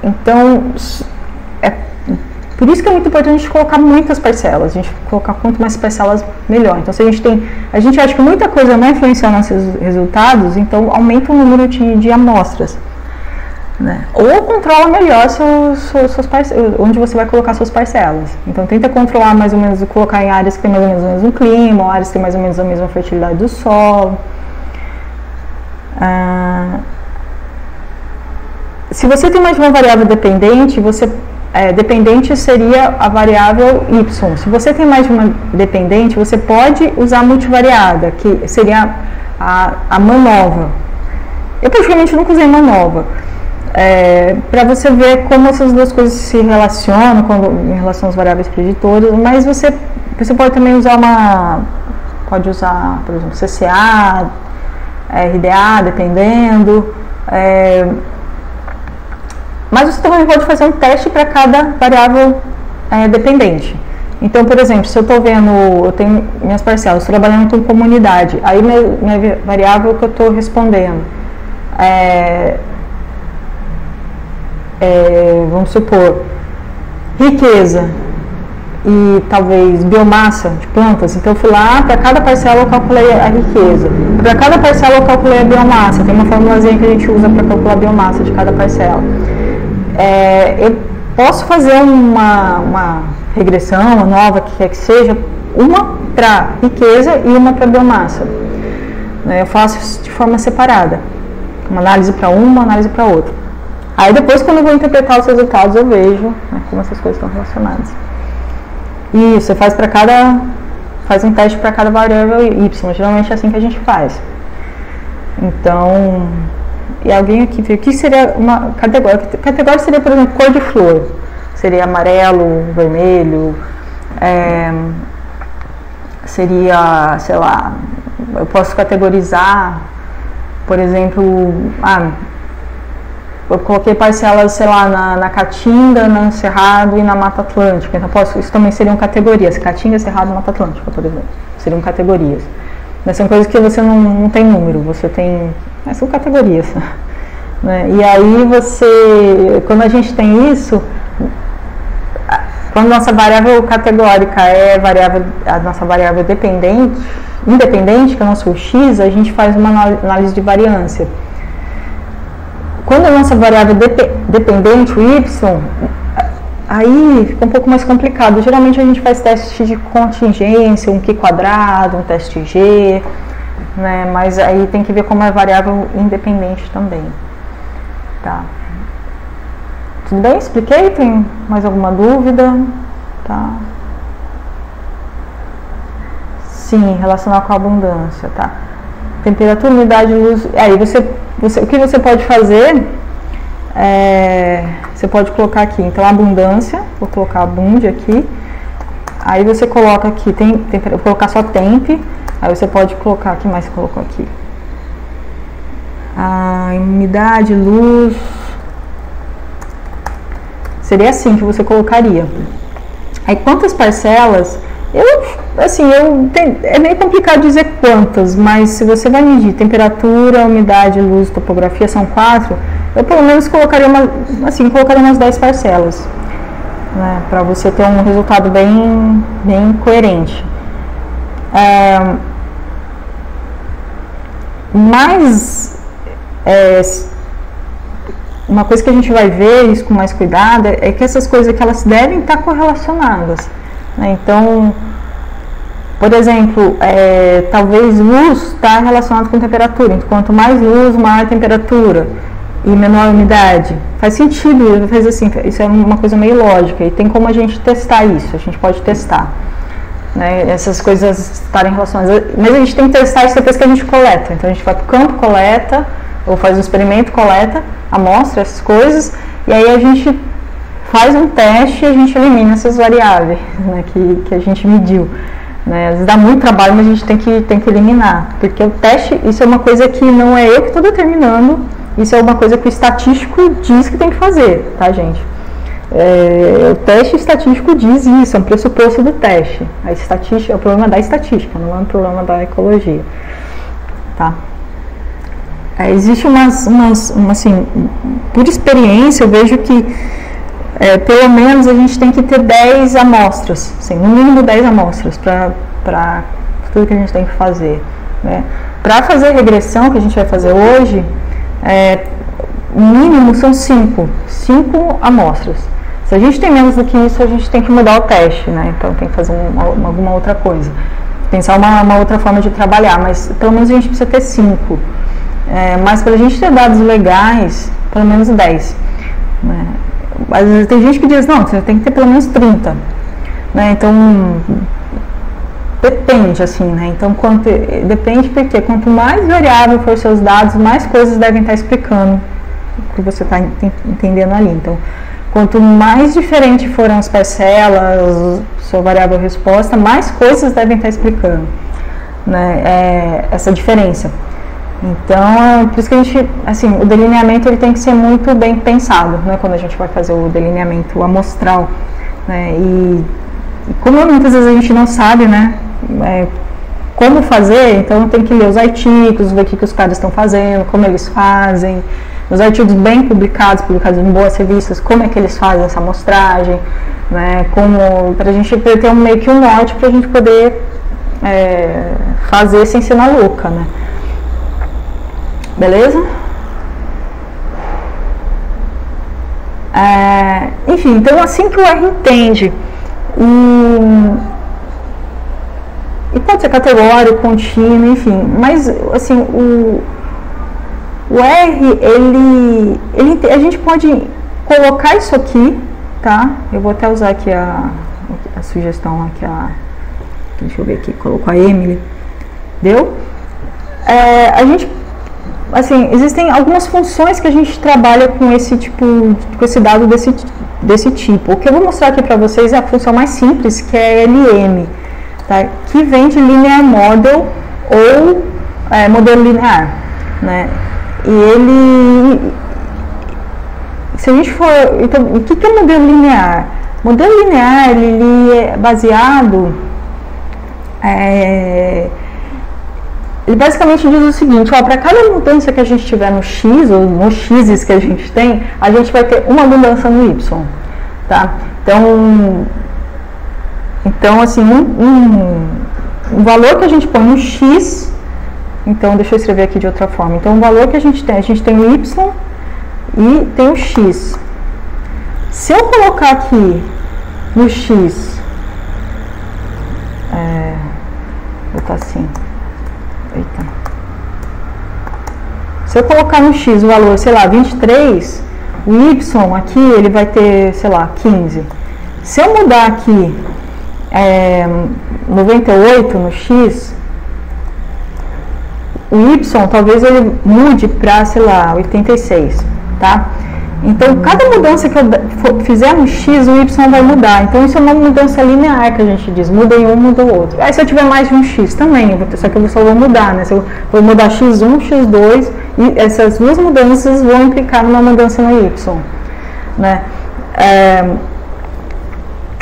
Então, por isso que é muito importante a gente colocar muitas parcelas, a gente colocar quanto mais parcelas, melhor. Então, se a gente acha que muita coisa não influencia nossos resultados, então aumenta o número de amostras, né? Ou controla melhor onde você vai colocar suas parcelas. Então, tenta controlar mais ou menos, colocar em áreas que tem mais ou menos o mesmo clima, ou áreas que tem mais ou menos a mesma fertilidade do solo. Se você tem mais de uma variável dependente, dependente seria a variável y. Se você tem mais de uma dependente, você pode usar a multivariada, que seria a MANOVA. Eu praticamente nunca usei MANOVA, para você ver como essas duas coisas se relacionam em relação às variáveis preditoras, mas você pode também usar por exemplo, CCA, RDA, dependendo. Mas você também pode fazer um teste para cada variável dependente. Então, por exemplo, se eu tenho minhas parcelas, estou trabalhando com comunidade, aí minha variável que eu estou respondendo vamos supor, riqueza e talvez biomassa de plantas. Então eu fui lá, para cada parcela eu calculei a riqueza, para cada parcela eu calculei a biomassa. Tem uma formulazinha que a gente usa para calcular a biomassa de cada parcela. Eu posso fazer uma regressão, a nova, que quer que seja, uma para riqueza e uma para biomassa. Eu faço de forma separada, uma análise para uma análise para outra. Aí depois, quando eu vou interpretar os resultados, eu vejo, né, como essas coisas estão relacionadas. E você faz um teste para cada variável Y, geralmente é assim que a gente faz. Então, e alguém aqui viu, o que seria uma categoria? Categoria seria, por exemplo, cor de flor. Seria amarelo, vermelho, seria, sei lá, eu posso categorizar, por exemplo, eu coloquei parcelas, sei lá, na Caatinga, no Cerrado e na Mata Atlântica. Então, isso também seriam categorias. Caatinga, Cerrado e Mata Atlântica, por exemplo. Seriam categorias. Mas são coisas que você não tem número, você tem... são categorias. Né? E aí quando a gente tem isso, quando nossa variável categórica é a nossa variável independente, que é o nosso x, a gente faz uma análise de variância. Quando a nossa variável dependente, o y, aí fica um pouco mais complicado. Geralmente a gente faz teste de contingência, um Q², um teste G, né? Mas aí tem que ver como é variável independente também. Tá. Tudo bem? Expliquei? Tem mais alguma dúvida? Tá. Sim, relacionar com a abundância, tá? Temperatura, umidade, luz. Aí o que você pode fazer você pode colocar aqui, então, abundância, vou colocar abund aqui, aí você coloca aqui, vou colocar só temp, aí você pode colocar, o que mais você colocou aqui? A umidade, luz, seria assim que você colocaria. Aí quantas parcelas, é meio complicado dizer quantas, mas se você vai medir temperatura, umidade, luz, topografia, são 4, eu pelo menos colocaria umas 10 parcelas, né, para você ter um resultado bem coerente. Mas uma coisa que a gente vai ver isso com mais cuidado é que essas coisas aqui, elas devem estar correlacionadas, né? Então, por exemplo, talvez luz está relacionado com temperatura. Então, quanto mais luz, maior a temperatura e menor a umidade. Faz sentido, isso é uma coisa meio lógica e tem como a gente testar isso, a gente pode testar, né, essas coisas estarem relacionadas. Mas a gente tem que testar isso depois que a gente coleta. Então a gente vai para o campo, coleta, ou faz um experimento, coleta, amostra essas coisas, e aí a gente faz um teste e a gente elimina essas variáveis, né, que a gente mediu. Né? Às vezes dá muito trabalho, mas a gente tem que eliminar, porque o teste, isso é uma coisa que não é eu que estou determinando, isso é uma coisa que o estatístico diz que tem que fazer, tá, gente? O teste estatístico diz isso, é um pressuposto do teste. A estatística é o problema da estatística, não é um problema da ecologia, tá? Existe assim, por experiência eu vejo que pelo menos a gente tem que ter 10 amostras, assim, no mínimo 10 amostras para tudo que a gente tem que fazer, né? Para fazer regressão, que a gente vai fazer hoje, o mínimo são 5 amostras. Se a gente tem menos do que isso, a gente tem que mudar o teste, né? Então tem que fazer alguma outra coisa, pensar uma outra forma de trabalhar, mas pelo menos a gente precisa ter 5. Mas para a gente ter dados legais, pelo menos 10. Né? Às vezes tem gente que diz, não, você tem que ter pelo menos 30. Né? Então, depende, assim, né? Então, depende porque quanto mais variável for seus dados, mais coisas devem estar explicando o que você está entendendo ali. Então, quanto mais diferente forem as parcelas, sua variável resposta, mais coisas devem estar explicando, né? Essa diferença. Então, por isso que a gente, assim, o delineamento ele tem que ser muito bem pensado, né, quando a gente vai fazer o delineamento amostral, né, e como muitas vezes a gente não sabe, né, como fazer, então tem que ler os artigos, ver o que os caras estão fazendo, como eles fazem, os artigos bem publicados em boas revistas, como é que eles fazem essa amostragem, né, para a gente ter meio que um norte para a gente poder fazer sem ser na louca, né. Beleza? Enfim, então assim que o R entende E pode ser categórico, contínuo, enfim. Mas, assim, o R, a gente pode colocar isso aqui, tá? Eu vou até usar aqui a sugestão, aqui deixa eu ver aqui, colocou a Emily. Deu? A gente, assim, existem algumas funções que a gente trabalha com esse tipo, com esse dado desse tipo. O que eu vou mostrar aqui para vocês é a função mais simples, que é LM, tá? Que vem de Linear Model ou modelo linear, né? E ele, se a gente for, então, o que é o modelo linear? O modelo linear, ele é baseado, ele basicamente diz o seguinte, para cada mudança que a gente tiver no X, ou nos X's que a gente tem, a gente vai ter uma mudança no Y, tá? Então assim, um valor que a gente põe no X, então deixa eu escrever aqui de outra forma, então o valor que a gente tem o Y e tem o X. Se eu colocar aqui no X, vou botar assim, eita. Se eu colocar no X o valor, sei lá, 23, o Y aqui, ele vai ter, sei lá, 15. Se eu mudar aqui 98 no X, o Y talvez ele mude para, sei lá, 86, tá? Então, cada mudança que eu fizer no X, o Y vai mudar. Então, isso é uma mudança linear que a gente diz. Muda em um, muda o outro. Aí, se eu tiver mais de um X também, só que eu só vou mudar, né? Se eu vou mudar X1, X2, e essas duas mudanças vão implicar numa mudança no Y, né?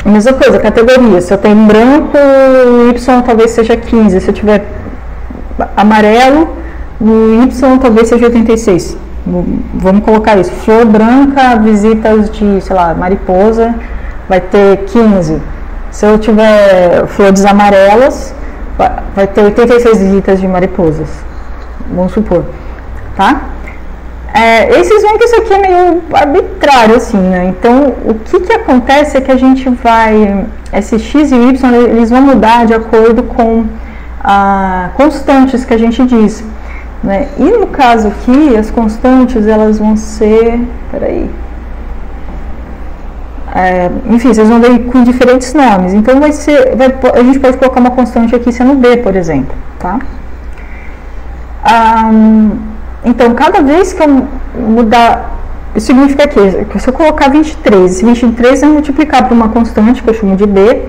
Mesma coisa, categoria. Se eu tenho branco, o Y talvez seja 15. Se eu tiver amarelo, o Y talvez seja 86. Vamos colocar isso. Flor branca, visitas de, sei lá, mariposa, vai ter 15. Se eu tiver flores amarelas, vai ter 86 visitas de mariposas. Vamos supor, tá? Esses veem que isso aqui é meio arbitrário, assim, né? Então, o que acontece é que a gente vai... Esses X e Y, eles vão mudar de acordo com constantes que a gente diz, né? E no caso aqui, as constantes, elas vão ser... Peraí. Enfim, vocês vão ver com diferentes nomes. Então, a gente pode colocar uma constante aqui sendo B, por exemplo, tá? Então, cada vez que eu mudar... Isso significa que se eu colocar 23, esse 23 é multiplicar por uma constante, que eu chamo de B,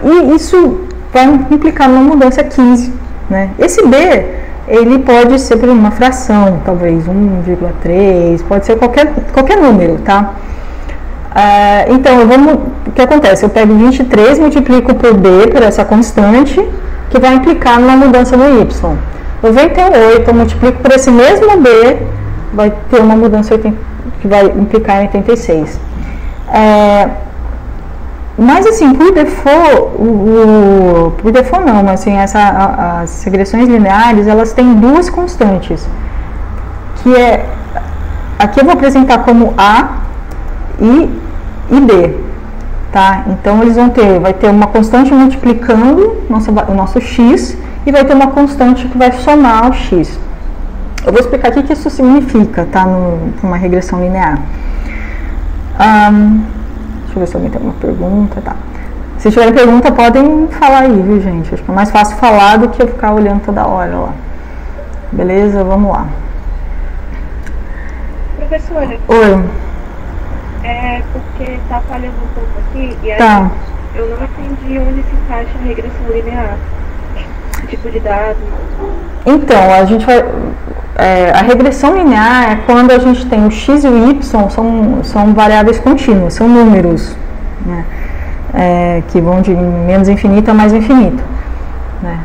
e isso vai implicar numa mudança 15, né? Esse B, ele pode ser por uma fração, talvez 1,3, pode ser qualquer número, tá? Então, o que acontece? Eu pego 23, multiplico por B, por essa constante, que vai implicar numa mudança no Y. 98, eu multiplico por esse mesmo B, vai ter uma mudança que vai implicar em 86. Mas assim, por default não, mas assim, as regressões lineares, elas têm duas constantes, que aqui eu vou apresentar como A e B, tá? Então eles vai ter uma constante multiplicando o nosso X, e vai ter uma constante que vai somar o X. Eu vou explicar aqui o que isso significa, tá? Numa regressão linear. Deixa eu ver se alguém tem alguma pergunta, tá? Se tiverem pergunta, podem falar aí, viu, gente? Acho que é mais fácil falar do que eu ficar olhando toda hora lá. Beleza? Vamos lá. Professora. Oi. Porque tá falhando um pouco aqui, e aí tá. Eu não entendi onde se encaixa a regressão linear. Tipo de dados. Então, a gente vai... a regressão linear é quando a gente tem o X e o Y, são variáveis contínuas, são números, né? Que vão de menos infinito a mais infinito, né?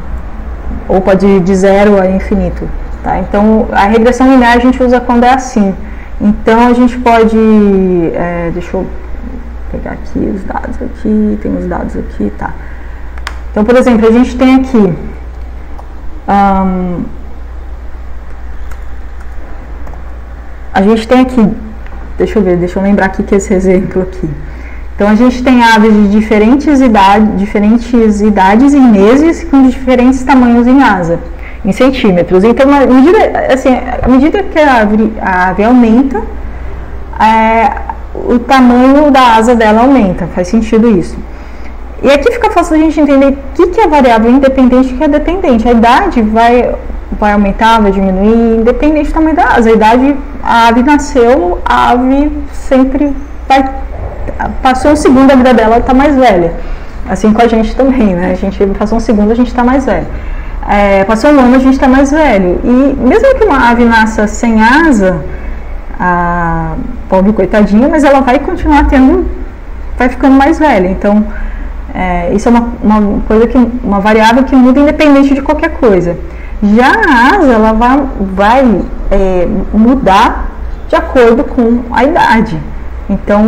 Ou pode ir de 0 a infinito, tá? Então, a regressão linear a gente usa quando é assim. Então, a gente pode... deixa eu pegar aqui os dados aqui, tem os dados aqui, tá? Então, por exemplo, a gente tem aqui... a gente tem aqui, deixa eu lembrar aqui que esse exemplo aqui. Então a gente tem aves de diferentes idades e meses com diferentes tamanhos em asa, em centímetros. Então à medida que a ave aumenta, o tamanho da asa dela aumenta, faz sentido isso. E aqui fica fácil a gente entender o que é variável independente e o que é dependente. A idade vai aumentar, vai diminuir, independente do tamanho da asa. A ave nasceu, a ave sempre passou um segundo, a vida dela está mais velha. Assim com a gente também, né? A gente passou um segundo, a gente está mais velho. Passou um ano, a gente está mais velho. E mesmo que uma ave nasça sem asa, a pobre coitadinha, mas ela vai continuar vai ficando mais velha. Então, isso é uma variável que muda independente de qualquer coisa. Já a asa, ela vai mudar de acordo com a idade. Então,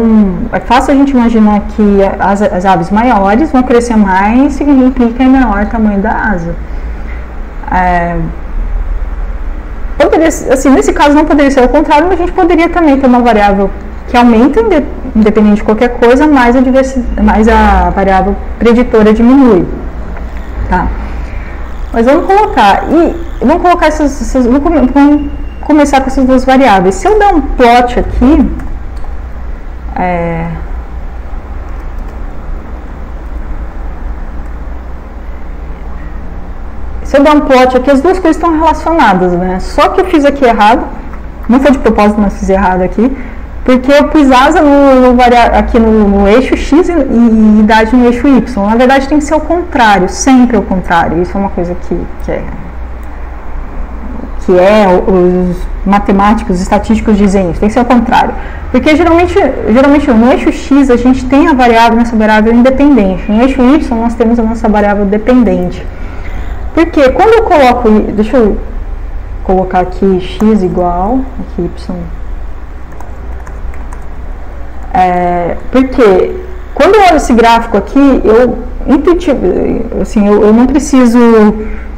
é fácil a gente imaginar que as aves maiores vão crescer mais, significa menor tamanho da asa. Nesse caso não poderia ser o contrário, mas a gente poderia também ter uma variável que aumenta independente de qualquer coisa, mais a variável preditora diminui. Tá? Mas vamos colocar vamos começar com essas duas variáveis. Se eu der um plot aqui, se eu der um plot aqui, as duas coisas estão relacionadas, né? Só que eu fiz aqui errado, não foi de propósito, mas fiz errado aqui, porque eu pus asa aqui no eixo X e idade no eixo Y. Na verdade tem que ser o contrário, sempre o contrário. Isso é uma coisa que os matemáticos, os estatísticos dizem isso, tem que ser o contrário. Porque geralmente no eixo X a gente tem a nossa variável independente, no eixo Y nós temos a nossa variável dependente. Porque quando eu coloco, deixa eu colocar aqui X igual, aqui Y. Porque quando eu olho esse gráfico aqui, eu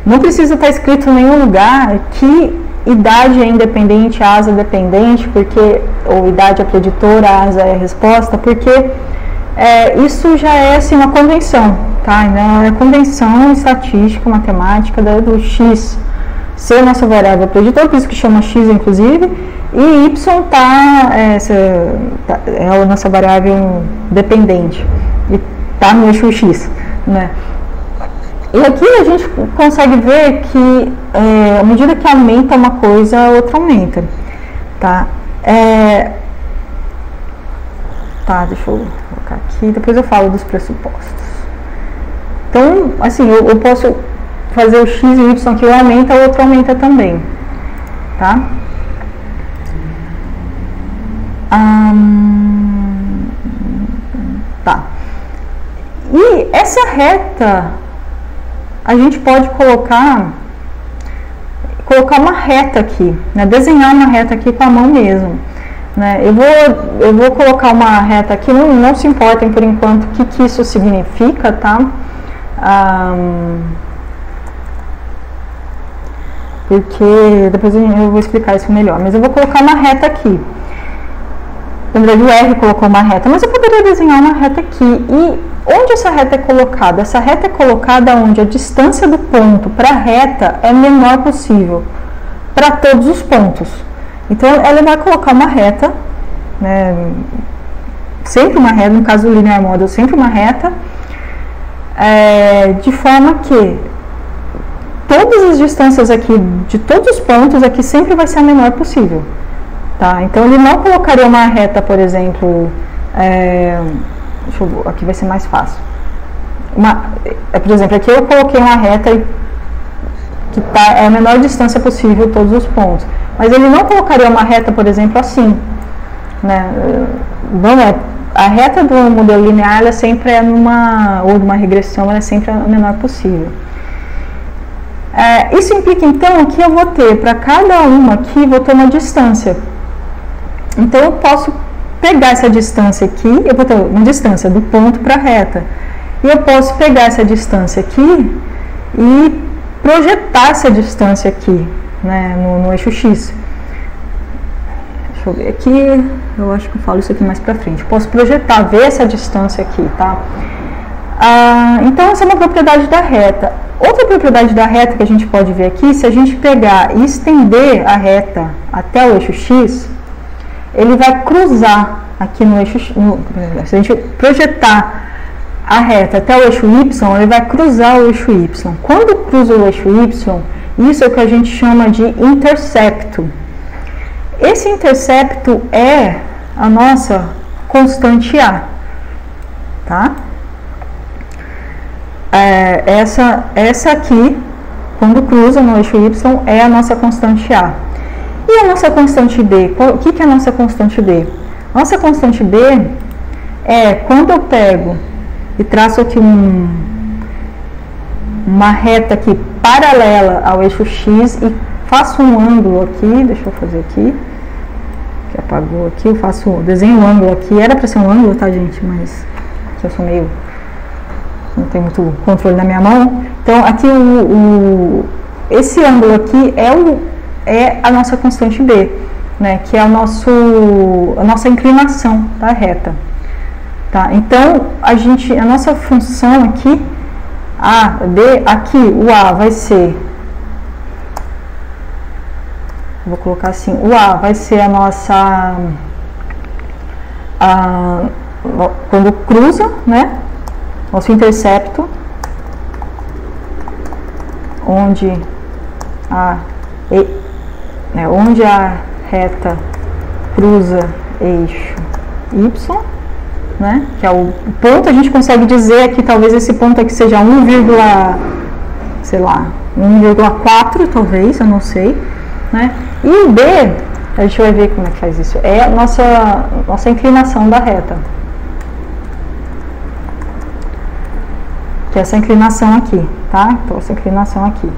não precisa estar escrito em nenhum lugar que idade é independente, asa é dependente, ou idade é preditora, asa é resposta, porque isso já é assim, uma convenção, tá? É a convenção estatística, matemática do X ser a nossa variável preditora, por isso que chama X inclusive, e Y é a nossa variável dependente, e está no eixo X, né? E aqui a gente consegue ver que à medida que aumenta uma coisa, a outra aumenta, tá? Deixa eu colocar aqui, depois eu falo dos pressupostos. Então, assim, eu posso fazer o X e o Y que um aumenta, o outro aumenta também, tá? E essa reta, a gente pode colocar uma reta aqui, né? Desenhar uma reta aqui com a mão mesmo, né? Eu vou colocar uma reta aqui, não se importem por enquanto o que isso significa, tá? Porque depois eu vou explicar isso melhor, mas eu vou colocar uma reta aqui. Na verdade o R colocou uma reta, mas eu poderia desenhar uma reta aqui. E onde essa reta é colocada? Essa reta é colocada onde a distância do ponto para a reta é a menor possível, para todos os pontos. Então ela vai colocar uma reta, né, sempre uma reta, no caso do linear model, sempre uma reta, de forma que todas as distâncias aqui, de todos os pontos aqui, sempre vai ser a menor possível. Tá? Então ele não colocaria uma reta, por exemplo, aqui vai ser mais fácil. Por exemplo, aqui eu coloquei uma reta que é a menor distância possível todos os pontos. Mas ele não colocaria uma reta, por exemplo, assim, né? A reta do modelo linear, ela sempre ou de uma regressão, ela é sempre a menor possível. Isso implica, então, que eu vou ter, para cada uma aqui, vou ter uma distância. Então, eu posso pegar essa distância aqui, eu vou ter uma distância do ponto para a reta. E eu posso pegar essa distância aqui e projetar essa distância aqui, né, no eixo X. Deixa deixa eu ver aqui, eu acho que eu falo isso aqui mais pra frente. Posso projetar, ver essa distância aqui, tá? Então essa é uma propriedade da reta. Outra propriedade da reta que a gente pode ver aqui, se a gente pegar e estender a reta até o eixo X, ele vai cruzar aqui no eixo X. Se a gente projetar a reta até o eixo Y, ele vai cruzar o eixo Y. Quando cruza o eixo Y, isso é o que a gente chama de intercepto. Esse intercepto é a nossa constante A, tá? Essa aqui, quando cruza no eixo Y, é a nossa constante A. E a nossa constante B? O que é a nossa constante B? Nossa constante B é quando eu pego e traço aqui uma reta aqui paralela ao eixo X e faço um ângulo aqui, deixa eu fazer aqui, que apagou aqui, eu desenho um ângulo aqui, era para ser um ângulo, tá, gente, mas eu sou meio, não tenho muito controle na minha mão. Então aqui esse ângulo aqui é a nossa constante B, né, que é a nossa inclinação da reta, tá? Então a nossa função aqui, A, B, aqui o A vai ser, vou colocar assim, o A vai ser a nossa, quando cruza, né, nosso intercepto, onde onde a reta cruza eixo Y, né, que é o ponto, a gente consegue dizer aqui, talvez esse ponto aqui seja 1,4, talvez, eu não sei, né, e o B, a gente vai ver como é que faz isso, é a nossa inclinação da reta, que é essa inclinação aqui, tá, então essa inclinação aqui.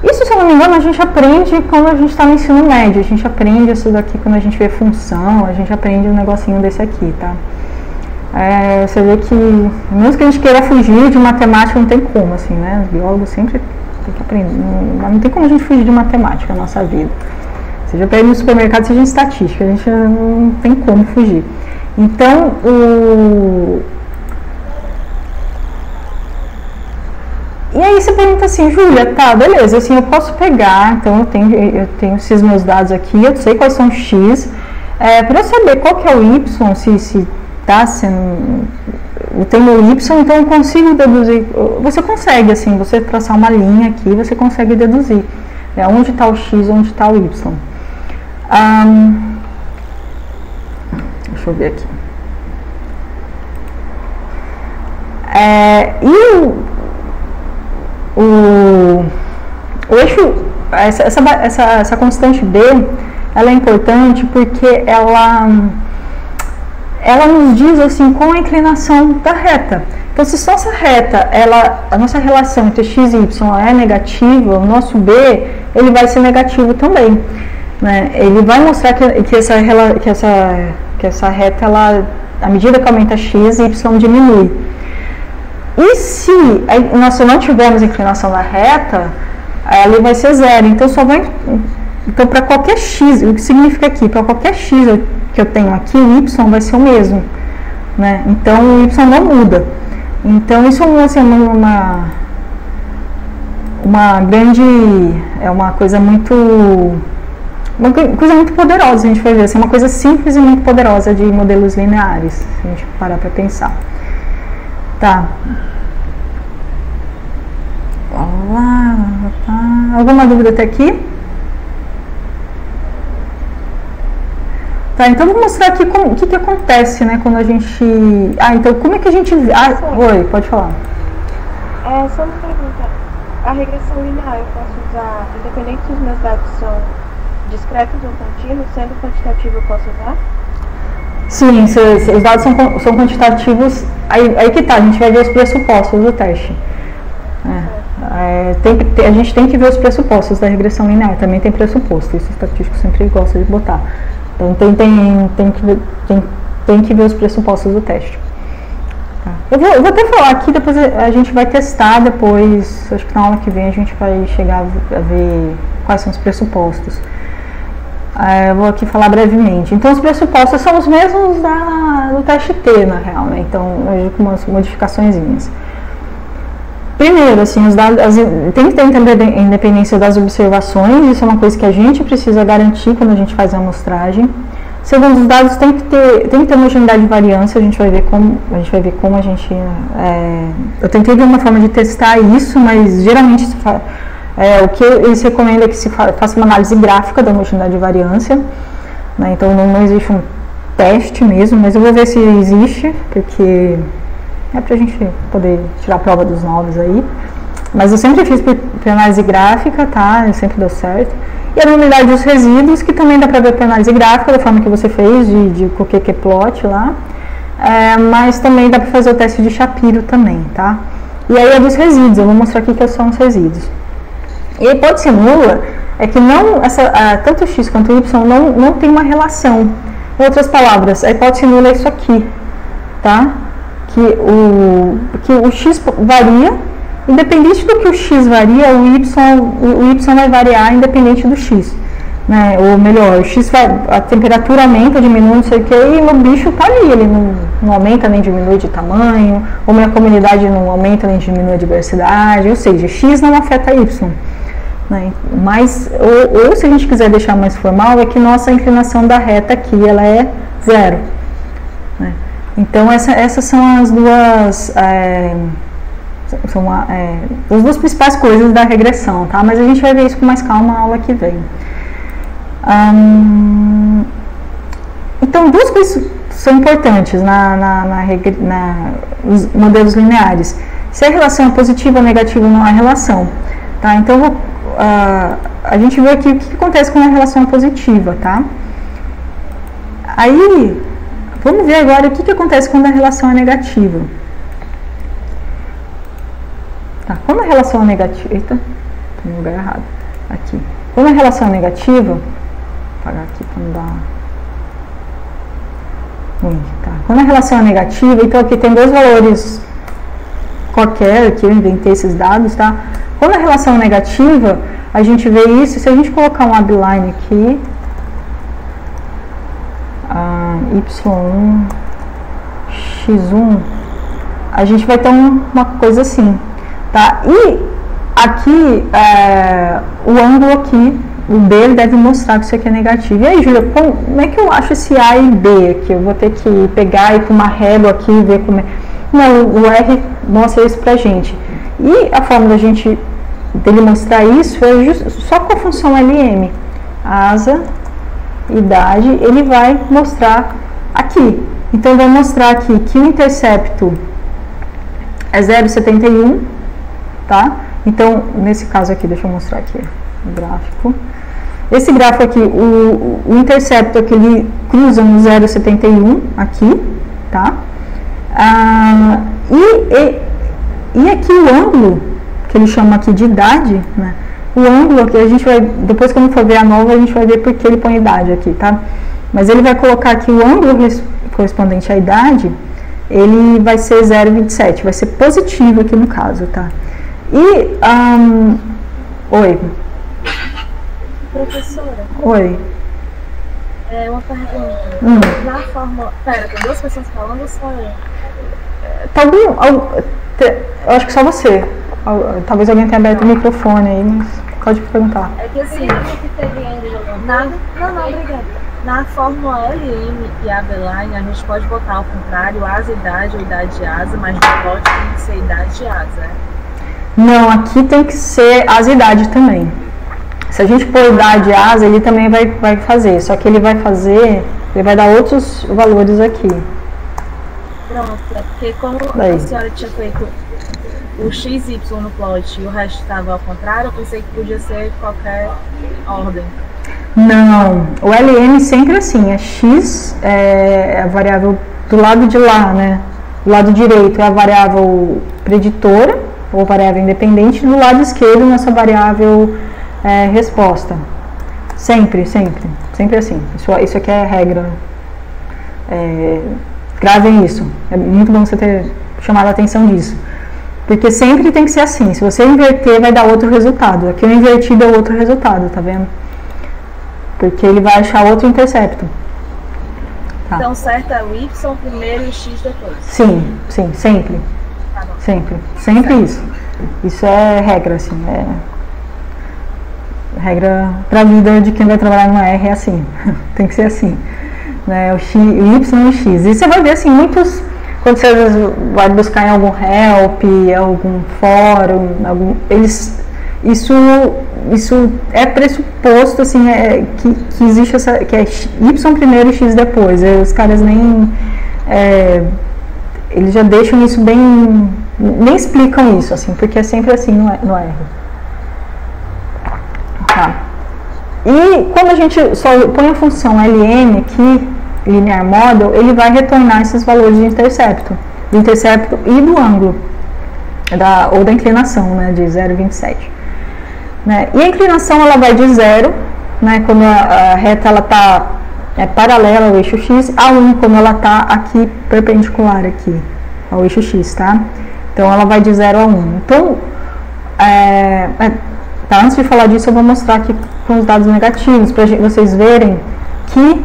Isso, se eu não me engano, a gente aprende quando a gente está no ensino médio, a gente aprende isso daqui quando a gente vê função, a gente aprende um negocinho desse aqui, tá? Você vê que, mesmo que a gente queira fugir de matemática, não tem como, assim, né? Os biólogos sempre tem que aprender, não tem como a gente fugir de matemática na nossa vida. Seja para ir no supermercado, seja em estatística, a gente não tem como fugir. Então, e aí você pergunta assim, Júlia, tá, beleza, assim, eu posso pegar, então eu tenho esses meus dados aqui, eu sei quais são os X, para eu saber qual que é o Y, se tá sendo, eu tenho o Y, então eu consigo deduzir, você consegue, assim, você traçar uma linha aqui, você consegue deduzir, onde está o X, onde está o Y. Deixa eu ver aqui. O eixo, essa constante B, ela é importante porque ela nos diz assim qual a inclinação da reta. Então, se nossa reta, a nossa relação entre x e y é negativa, o nosso B ele vai ser negativo também, né? Ele vai mostrar que essa reta, ela, à medida que aumenta x, y diminui. E se nós não tivermos inclinação da reta, ela vai ser zero. Então, para qualquer x, o que significa aqui? Para qualquer x que eu tenho aqui, o y vai ser o mesmo, né? Então, o y não muda. Então, isso assim, é uma coisa muito poderosa, a gente vai ver. Assim, uma coisa simples e muito poderosa de modelos lineares, se a gente parar para pensar. Tá. Olá, tá. Alguma dúvida até aqui? Tá, então vou mostrar aqui o que acontece, né, quando a gente... então como é que a gente... oi, pode falar. Só uma pergunta. A regressão linear eu posso usar, independente se os meus dados são discretos ou contínuos, sendo quantitativo eu posso usar? Sim, os dados são quantitativos, aí que tá, a gente vai ver os pressupostos do teste. A gente tem que ver os pressupostos da regressão linear, também tem pressuposto, isso o estatístico sempre gosta de botar. Então tem que ver os pressupostos do teste. Tá. Eu vou até falar aqui, depois a gente vai testar, depois, acho que na aula que vem a gente vai chegar a ver quais são os pressupostos. eu vou aqui falar brevemente. Então, os pressupostos são os mesmos do teste T, na real, né? Então, hoje com umas modificaçõezinhas. Primeiro, assim, os dados, tem que ter independência das observações, isso é uma coisa que a gente precisa garantir quando a gente faz a amostragem. Segundo, os dados tem que ter homogeneidade de variância, a gente vai ver como a gente... eu tentei ver uma forma de testar isso, mas geralmente o que eles recomendam é que se faça uma análise gráfica da homogeneidade de variância, né? Então não existe um teste mesmo, mas eu vou ver se existe, porque é pra gente poder tirar a prova dos novos aí. Mas eu sempre fiz por análise gráfica, tá? Sempre deu certo. E a normalidade dos resíduos, que também dá pra ver por análise gráfica, da forma que você fez, de qualquer plot lá. Mas também dá pra fazer o teste de Shapiro também, tá? E aí é dos resíduos, eu vou mostrar aqui que são os resíduos. E a hipótese nula é que tanto x quanto y não tem uma relação. Em outras palavras, a hipótese nula é isso aqui, tá? Que o x varia, independente do que o x varia, o y vai variar independente do x, né? Ou melhor, a temperatura aumenta, diminui, não sei o que, e o bicho tá ali, ele não aumenta nem diminui de tamanho, ou a comunidade não aumenta nem diminui a diversidade, ou seja, x não afeta y, né? Mas, ou se a gente quiser deixar mais formal, é que nossa inclinação da reta aqui, ela é 0, né? Então, essas são as duas... as duas principais coisas da regressão, tá? Mas a gente vai ver isso com mais calma na aula que vem. Então, duas coisas são importantes nos modelos lineares. Se a relação é positiva ou negativa, não há relação, tá? Então, a gente vê aqui o que acontece quando a relação é positiva, tá? Aí, vamos ver agora o que acontece quando a relação é negativa. Tá, quando a relação é negativa... Eita, estou no lugar errado. Aqui. Quando a relação é negativa... Vou apagar aqui para não dar ruim. Tá. Quando a relação é negativa, então aqui tem dois valores qualquer, aqui eu inventei esses dados, tá? Quando a relação é negativa, a gente vê isso, se a gente colocar um abline aqui, y1, x1, a gente vai ter uma coisa assim. Tá? E aqui, o ângulo aqui, o B, ele deve mostrar que isso aqui é negativo. E aí, Júlia, como é que eu acho esse A e B aqui? Eu vou ter que pegar e ir com uma régua aqui e ver como é. Não, o R mostra isso pra gente. E a forma dele mostrar isso é só com a função LM. Asa, idade, ele vai mostrar aqui. Então, vai mostrar aqui que o intercepto é 0,71. Tá? Então, nesse caso aqui, deixa eu mostrar aqui o gráfico. Esse gráfico aqui, o intercepto aqui, ele cruza no 0,71 aqui, tá? E aqui o ângulo, que ele chama aqui de idade, né? O ângulo aqui, a gente vai, depois que eu for ver a nova, a gente vai ver porque ele põe idade aqui, tá? Mas ele vai colocar aqui o ângulo correspondente à idade, ele vai ser 0,27, vai ser positivo aqui no caso, tá? E, oi. Professora. Oi. Uma pergunta. Na fórmula... Pera, tem duas pessoas falando ou só eu? Eu acho que só você. Talvez alguém tenha aberto o microfone aí, mas pode perguntar. É que assim... Não, obrigada. Na fórmula LM e Abline, a gente pode botar ao contrário, asa, idade ou idade de asa, mas no plot tem que ser idade de asa, Não, aqui tem que ser asa e idade também. Se a gente pôr idade e asa, ele também vai fazer. Só que ele vai dar outros valores aqui. Pronto, é porque como a senhora tinha feito o XY no plot e o resto estava ao contrário, eu pensei que podia ser qualquer ordem. Não, o LM sempre assim, x é a variável do lado de lá, né? Do lado direito é a variável preditora, ou variável independente, do lado esquerdo nossa variável resposta. Sempre assim. Isso aqui é regra. Gravem isso. É muito bom você ter chamado a atenção disso. Porque sempre tem que ser assim. Se você inverter, vai dar outro resultado. Aqui eu inverti, deu outro resultado, tá vendo? porque ele vai achar outro intercepto. Tá. Então, certo é o Y primeiro e o X depois? Sim, sempre. Tá bom. Sempre isso. Isso é regra, assim, regra para a vida de quem vai trabalhar numa R é assim, tem que ser assim, né? O Y e o X. E você vai ver assim, muitos, quando você vai buscar em algum help, algum fórum, isso é pressuposto assim, que existe que é Y primeiro e X depois. Os caras eles já deixam isso bem, nem explicam isso assim, porque é sempre assim no R. Tá. E quando a gente só põe a função LM aqui, linear model, ele vai retornar esses valores de intercepto, do intercepto e do ângulo, ou da inclinação, né, de 0,27. Né? E a inclinação ela vai de 0, né, quando a reta ela está paralela ao eixo X, a 1 quando ela está aqui perpendicular aqui ao eixo X, tá? Então ela vai de 0 a 1. Então, tá, antes de falar disso, eu vou mostrar aqui com os dados negativos, para vocês verem que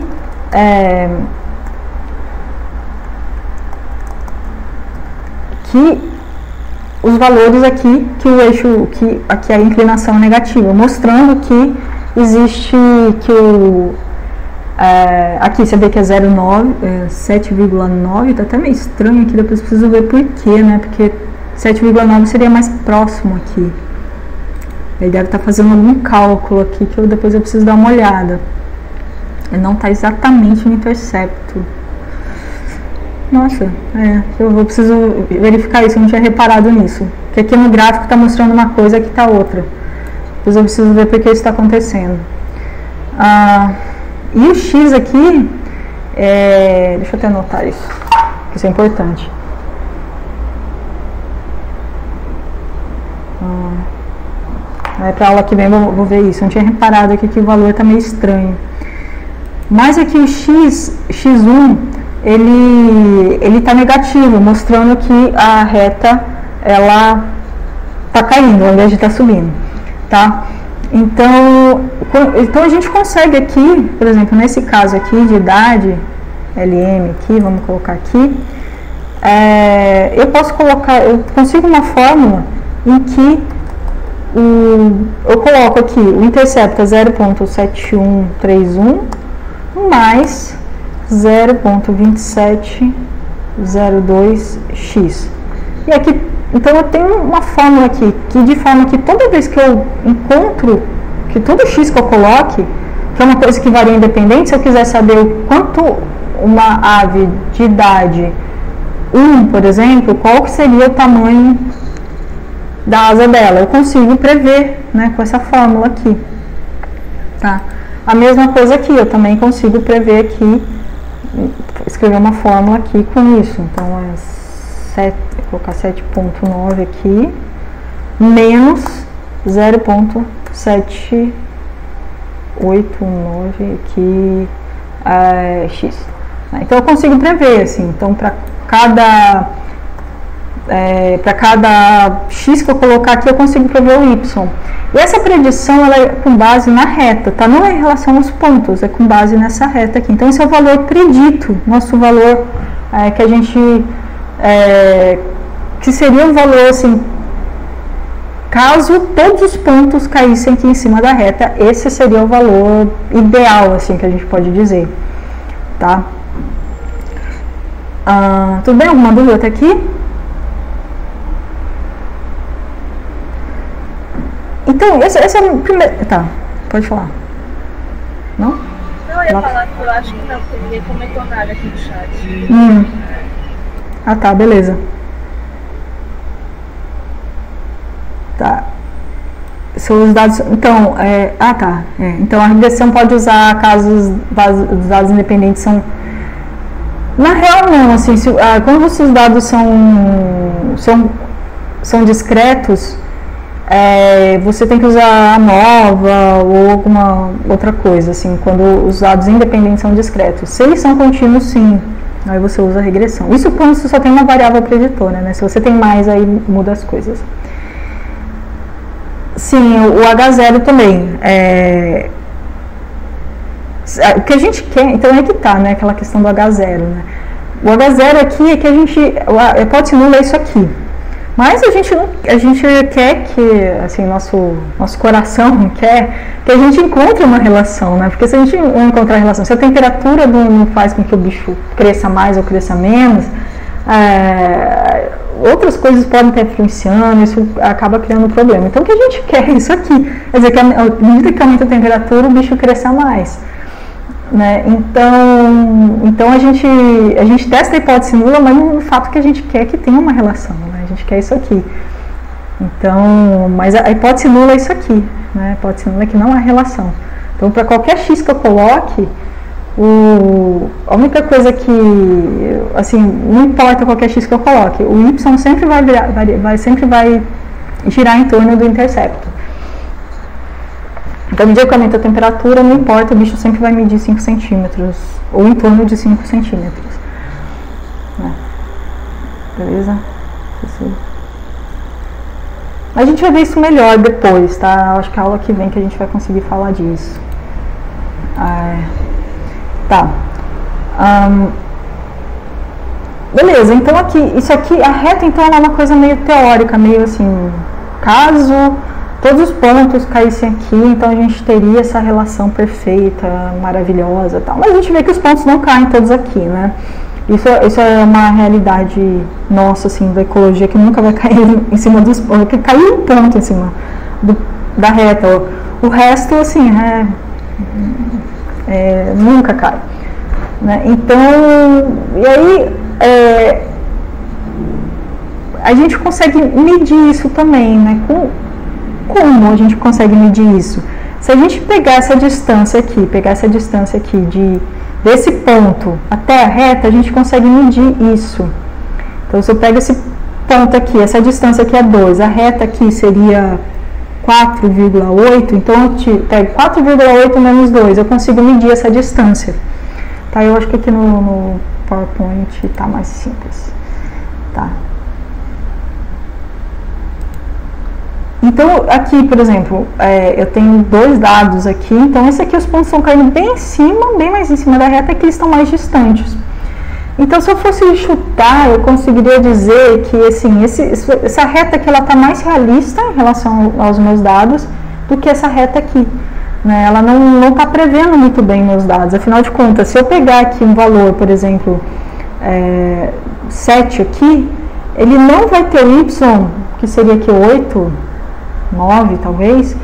os valores aqui, que o eixo, que aqui a inclinação é negativa, mostrando que existe, aqui você vê que é 7,9, tá até meio estranho aqui, depois preciso ver por quê, né, porque 7,9 seria mais próximo aqui. Ele deve estar fazendo algum cálculo aqui que depois eu preciso dar uma olhada. Ele não está exatamente no intercepto. Nossa, eu preciso verificar isso, eu não tinha reparado nisso. Porque aqui no gráfico está mostrando uma coisa, aqui está outra. Depois eu preciso ver por que isso está acontecendo. E o X aqui, deixa eu até anotar isso, que isso é importante. Para a aula que vem eu vou ver isso. Eu não tinha reparado aqui que o valor está meio estranho. Mas aqui o X1, ele está negativo, mostrando que a reta ela está caindo ao invés de estar subindo, tá? Então a gente consegue aqui, por exemplo, nesse caso aqui de idade, LM aqui, vamos colocar aqui, eu consigo uma fórmula em que eu coloco aqui o intercepto 0,7131 mais 0,2702x. E aqui, então eu tenho uma fórmula aqui, que de forma que toda vez que eu encontro, que todo x que eu coloque, que é uma coisa que varia independente, se eu quiser saber o quanto uma ave de idade 1, por exemplo, qual que seria o tamanho da asa dela, eu consigo prever, né, com essa fórmula aqui, tá? A mesma coisa aqui, eu também consigo prever aqui, escrever uma fórmula aqui com isso. Então vou colocar 7,9 aqui, menos 0,789 aqui, x. Então eu consigo prever, assim, então para cada x que eu colocar aqui, eu consigo prever o y. E essa predição ela é com base na reta, tá? Não é em relação aos pontos, é com base nessa reta aqui. Então, esse é o valor predito, nosso valor que a gente... que seria um valor, assim, caso todos os pontos caíssem aqui em cima da reta, esse seria o valor ideal, assim, que a gente pode dizer, tá? Tudo bem? Alguma dúvida até aqui? Então, essa é a primeira... Tá, pode falar. Não? Não, eu ia falar que eu acho que não, porque ninguém comentou nada aqui no chat. Tá, beleza. Tá. São os dados... Então, então, a regressão pode usar casos... Os dados independentes são... Na real, não. Assim, quando os dados são discretos... você tem que usar a nova ou alguma outra coisa, assim, quando os dados independentes são discretos. Se eles são contínuos, sim, aí você usa a regressão. Isso quando você só tem uma variável preditora, né? Se você tem mais, aí muda as coisas. Sim, o H0 também. O que a gente quer, então é que tá, né, aquela questão do H0, né? O H0 aqui é que a hipótese nula é isso aqui. Mas a gente quer que, assim, nosso coração quer que a gente encontre uma relação, né? Porque se a gente não encontrar relação, se a temperatura não faz com que o bicho cresça mais ou cresça menos, outras coisas podem estar influenciando, isso acaba criando problema. Então o que a gente quer é isso aqui, quer dizer que à medida que aumenta a temperatura, o bicho cresça mais. Né? Então a gente testa a hipótese nula, mas no fato que a gente quer que tenha uma relação, né? A gente quer isso aqui. Então, mas a hipótese nula é isso aqui, né? A hipótese nula é que não há relação. Então, para qualquer x que eu coloque, a única coisa que, assim, não importa qualquer x que eu coloque, o y sempre vai girar em torno do intercepto. Então, à medida que aumenta a temperatura, não importa, o bicho sempre vai medir 5 centímetros, ou em torno de 5 centímetros. Né? Beleza? A gente vai ver isso melhor depois, tá? Acho que a aula que vem que a gente vai conseguir falar disso. Tá. Beleza, então isso aqui, a reta então ela é uma coisa meio teórica, meio assim, caso todos os pontos caíssem aqui, então a gente teria essa relação perfeita, maravilhosa, tal. Mas a gente vê que os pontos não caem todos aqui, né? Isso é uma realidade nossa, assim, da ecologia, que nunca vai cair em cima dos pontos, que caiu um ponto em cima da reta. O resto, assim, nunca cai. Né? Então, e aí a gente consegue medir isso também, né? Como a gente consegue medir isso? Se a gente pegar essa distância aqui, desse ponto até a reta, a gente consegue medir isso. Então, se eu pego esse ponto aqui, essa distância aqui é 2, a reta aqui seria 4,8, então eu pego 4,8 menos 2, eu consigo medir essa distância. Tá, eu acho que aqui no PowerPoint tá mais simples. Tá. Então, aqui, por exemplo, eu tenho 2 dados aqui, então esse aqui os pontos estão caindo bem em cima, bem mais em cima da reta, aqui eles estão mais distantes. Então, se eu fosse chutar, eu conseguiria dizer que, assim, essa reta aqui, ela está mais realista em relação aos meus dados do que essa reta aqui. Né? Ela não está prevendo muito bem meus dados, afinal de contas, se eu pegar aqui um valor, por exemplo, 7 aqui, ele não vai ter o y, que seria aqui 8, 9 talvez,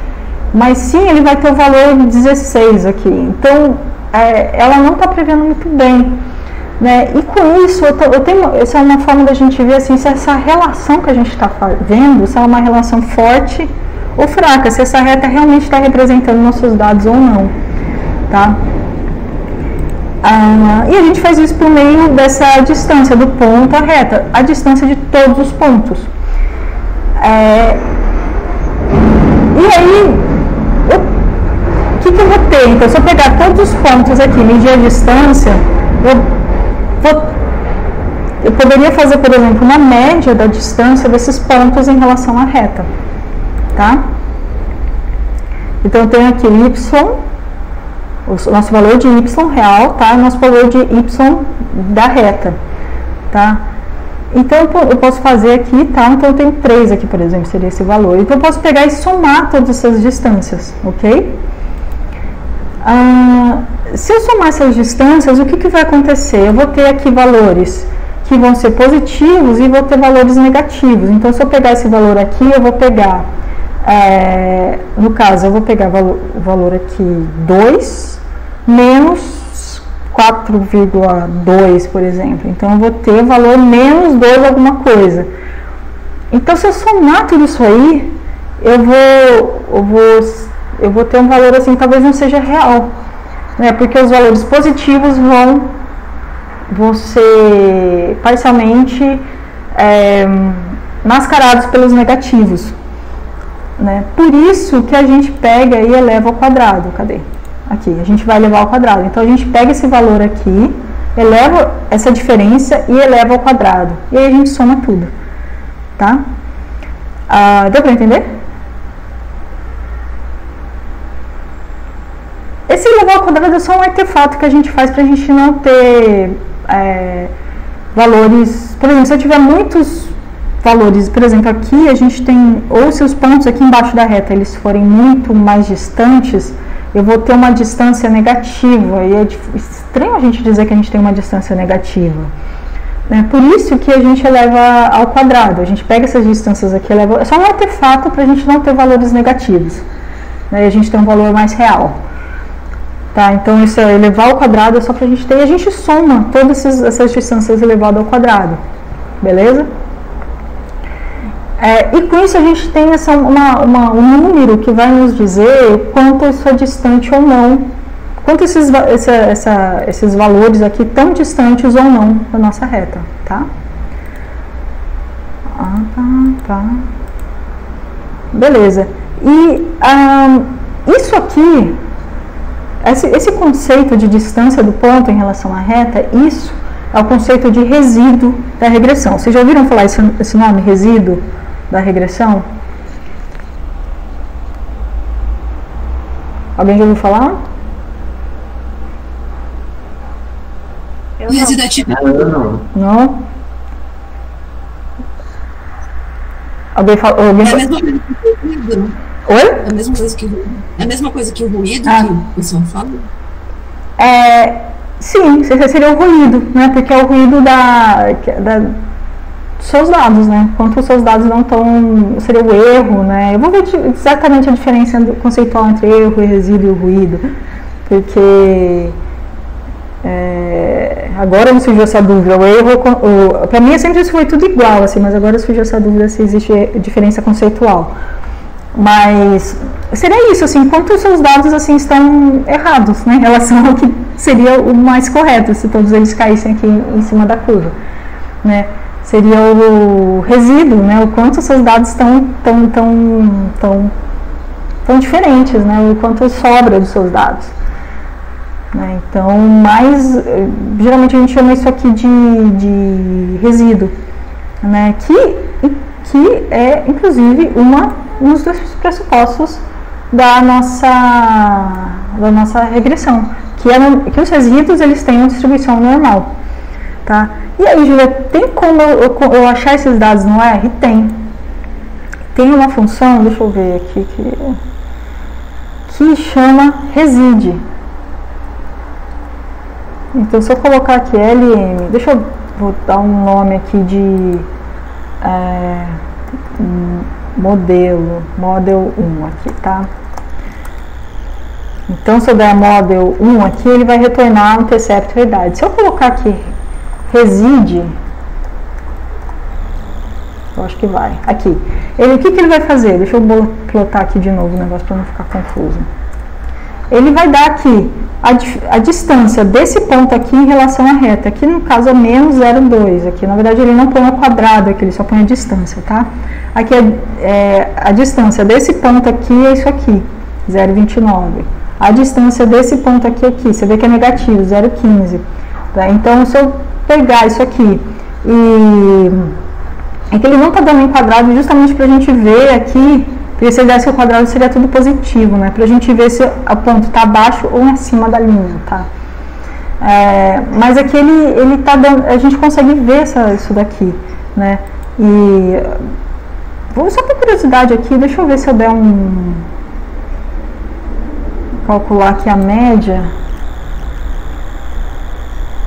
mas sim ele vai ter o valor 16 aqui, então ela não está prevendo muito bem, né? E com isso, essa é uma forma da gente ver assim, se essa relação que a gente está vendo, se ela é uma relação forte ou fraca, se essa reta realmente está representando nossos dados ou não, tá? E a gente faz isso por meio dessa distância do ponto à reta, a distância de todos os pontos. E aí, o que eu vou ter? Então, se eu pegar todos os pontos aqui, medir a distância, eu poderia fazer, por exemplo, uma média da distância desses pontos em relação à reta. Tá? Então, eu tenho aqui y, o nosso valor de y real, tá? E o nosso valor de y da reta. Tá? Então, eu posso fazer aqui, tá? Então, eu tenho 3 aqui, por exemplo, seria esse valor. Então, eu posso pegar e somar todas essas distâncias, ok? Se eu somar essas distâncias, o que vai acontecer? Eu vou ter aqui valores que vão ser positivos e vou ter valores negativos. Então, se eu pegar esse valor aqui, eu vou pegar, no caso, eu vou pegar o valor aqui 2 menos 4,2, por exemplo. Então, eu vou ter valor menos 2 alguma coisa. Então, se eu somar tudo isso aí, eu vou ter um valor assim, talvez não seja real, né? Porque os valores positivos vão ser parcialmente mascarados pelos negativos, né? Por isso que a gente pega e eleva ao quadrado. Cadê? Aqui, a gente vai elevar ao quadrado. Então, a gente pega esse valor aqui, eleva essa diferença e eleva ao quadrado. E aí a gente soma tudo. Tá? Deu para entender? esse elevar ao quadrado é só um artefato que a gente faz para a gente não ter valores. Por exemplo, se eu tiver muitos valores, por exemplo, aqui a gente tem, ou se os pontos aqui embaixo da reta eles forem muito mais distantes, eu vou ter uma distância negativa, e é estranho a gente dizer que a gente tem uma distância negativa. Por isso que a gente eleva ao quadrado, a gente pega essas distâncias aqui, é só um artefato para a gente não ter valores negativos, né? E a gente tem um valor mais real. Tá, então isso é elevar ao quadrado, é só para a gente ter, e a gente soma todas essas distâncias elevadas ao quadrado, beleza? E com isso a gente tem um número que vai nos dizer quanto isso é distante ou não, quanto esses valores aqui estão distantes ou não da nossa reta, tá? Tá. Beleza. E isso aqui, esse conceito de distância do ponto em relação à reta, isso é o conceito de resíduo da regressão. Vocês já ouviram falar esse nome, resíduo da regressão? Alguém já ouviu falar? Não? Alguém falou? É a mesma coisa que o ruído. Oi? É a mesma coisa que o ruído que o pessoal fala? Sim, seria o ruído, né? Porque é o ruído dos seus dados, né? Quanto os seus dados não estão, seria o erro, né? Eu vou ver exatamente a diferença conceitual entre erro, resíduo e o ruído, porque agora me surgiu essa dúvida. O erro, para mim sempre isso foi tudo igual, assim, mas agora surgiu essa dúvida se existe diferença conceitual. Mas seria isso, assim, quanto os seus dados assim estão errados, né, em relação ao que seria o mais correto se todos eles caíssem aqui em cima da curva, né? Seria o resíduo, né? O quanto os seus dados estão diferentes, né? O quanto sobra dos seus dados, né? Então, geralmente a gente chama isso aqui de resíduo, né? Que é inclusive um dos pressupostos da nossa regressão, que os resíduos eles têm uma distribuição normal, tá? E aí, Júlia, tem como eu achar esses dados no R? Tem uma função, deixa eu ver aqui, que chama reside. Então, se eu colocar aqui LM, deixa eu botar um nome aqui de model 1 aqui, tá? Então, se eu der model 1 aqui, ele vai retornar um intercept verdade. Se eu colocar aqui reside, eu acho que vai. Aqui. O que ele vai fazer? Deixa eu plotar aqui de novo o negócio para não ficar confuso. Ele vai dar aqui a distância desse ponto aqui em relação à reta. Aqui no caso é menos 0,2. Aqui na verdade ele não põe ao quadrado, aqui ele só põe a distância, tá? Aqui a distância desse ponto aqui é isso aqui, 0,29. A distância desse ponto aqui, você vê que é negativo, 0,15. Tá? Então, se eu pegar isso aqui é que ele não está dando em quadrado justamente para a gente ver aqui, porque se ele desse ao quadrado seria tudo positivo, né? Para a gente ver se o ponto está abaixo ou acima da linha, tá? Mas aqui ele tá dando, a gente consegue ver isso daqui, né? E vou só por curiosidade aqui, deixa eu ver se eu der calcular aqui a média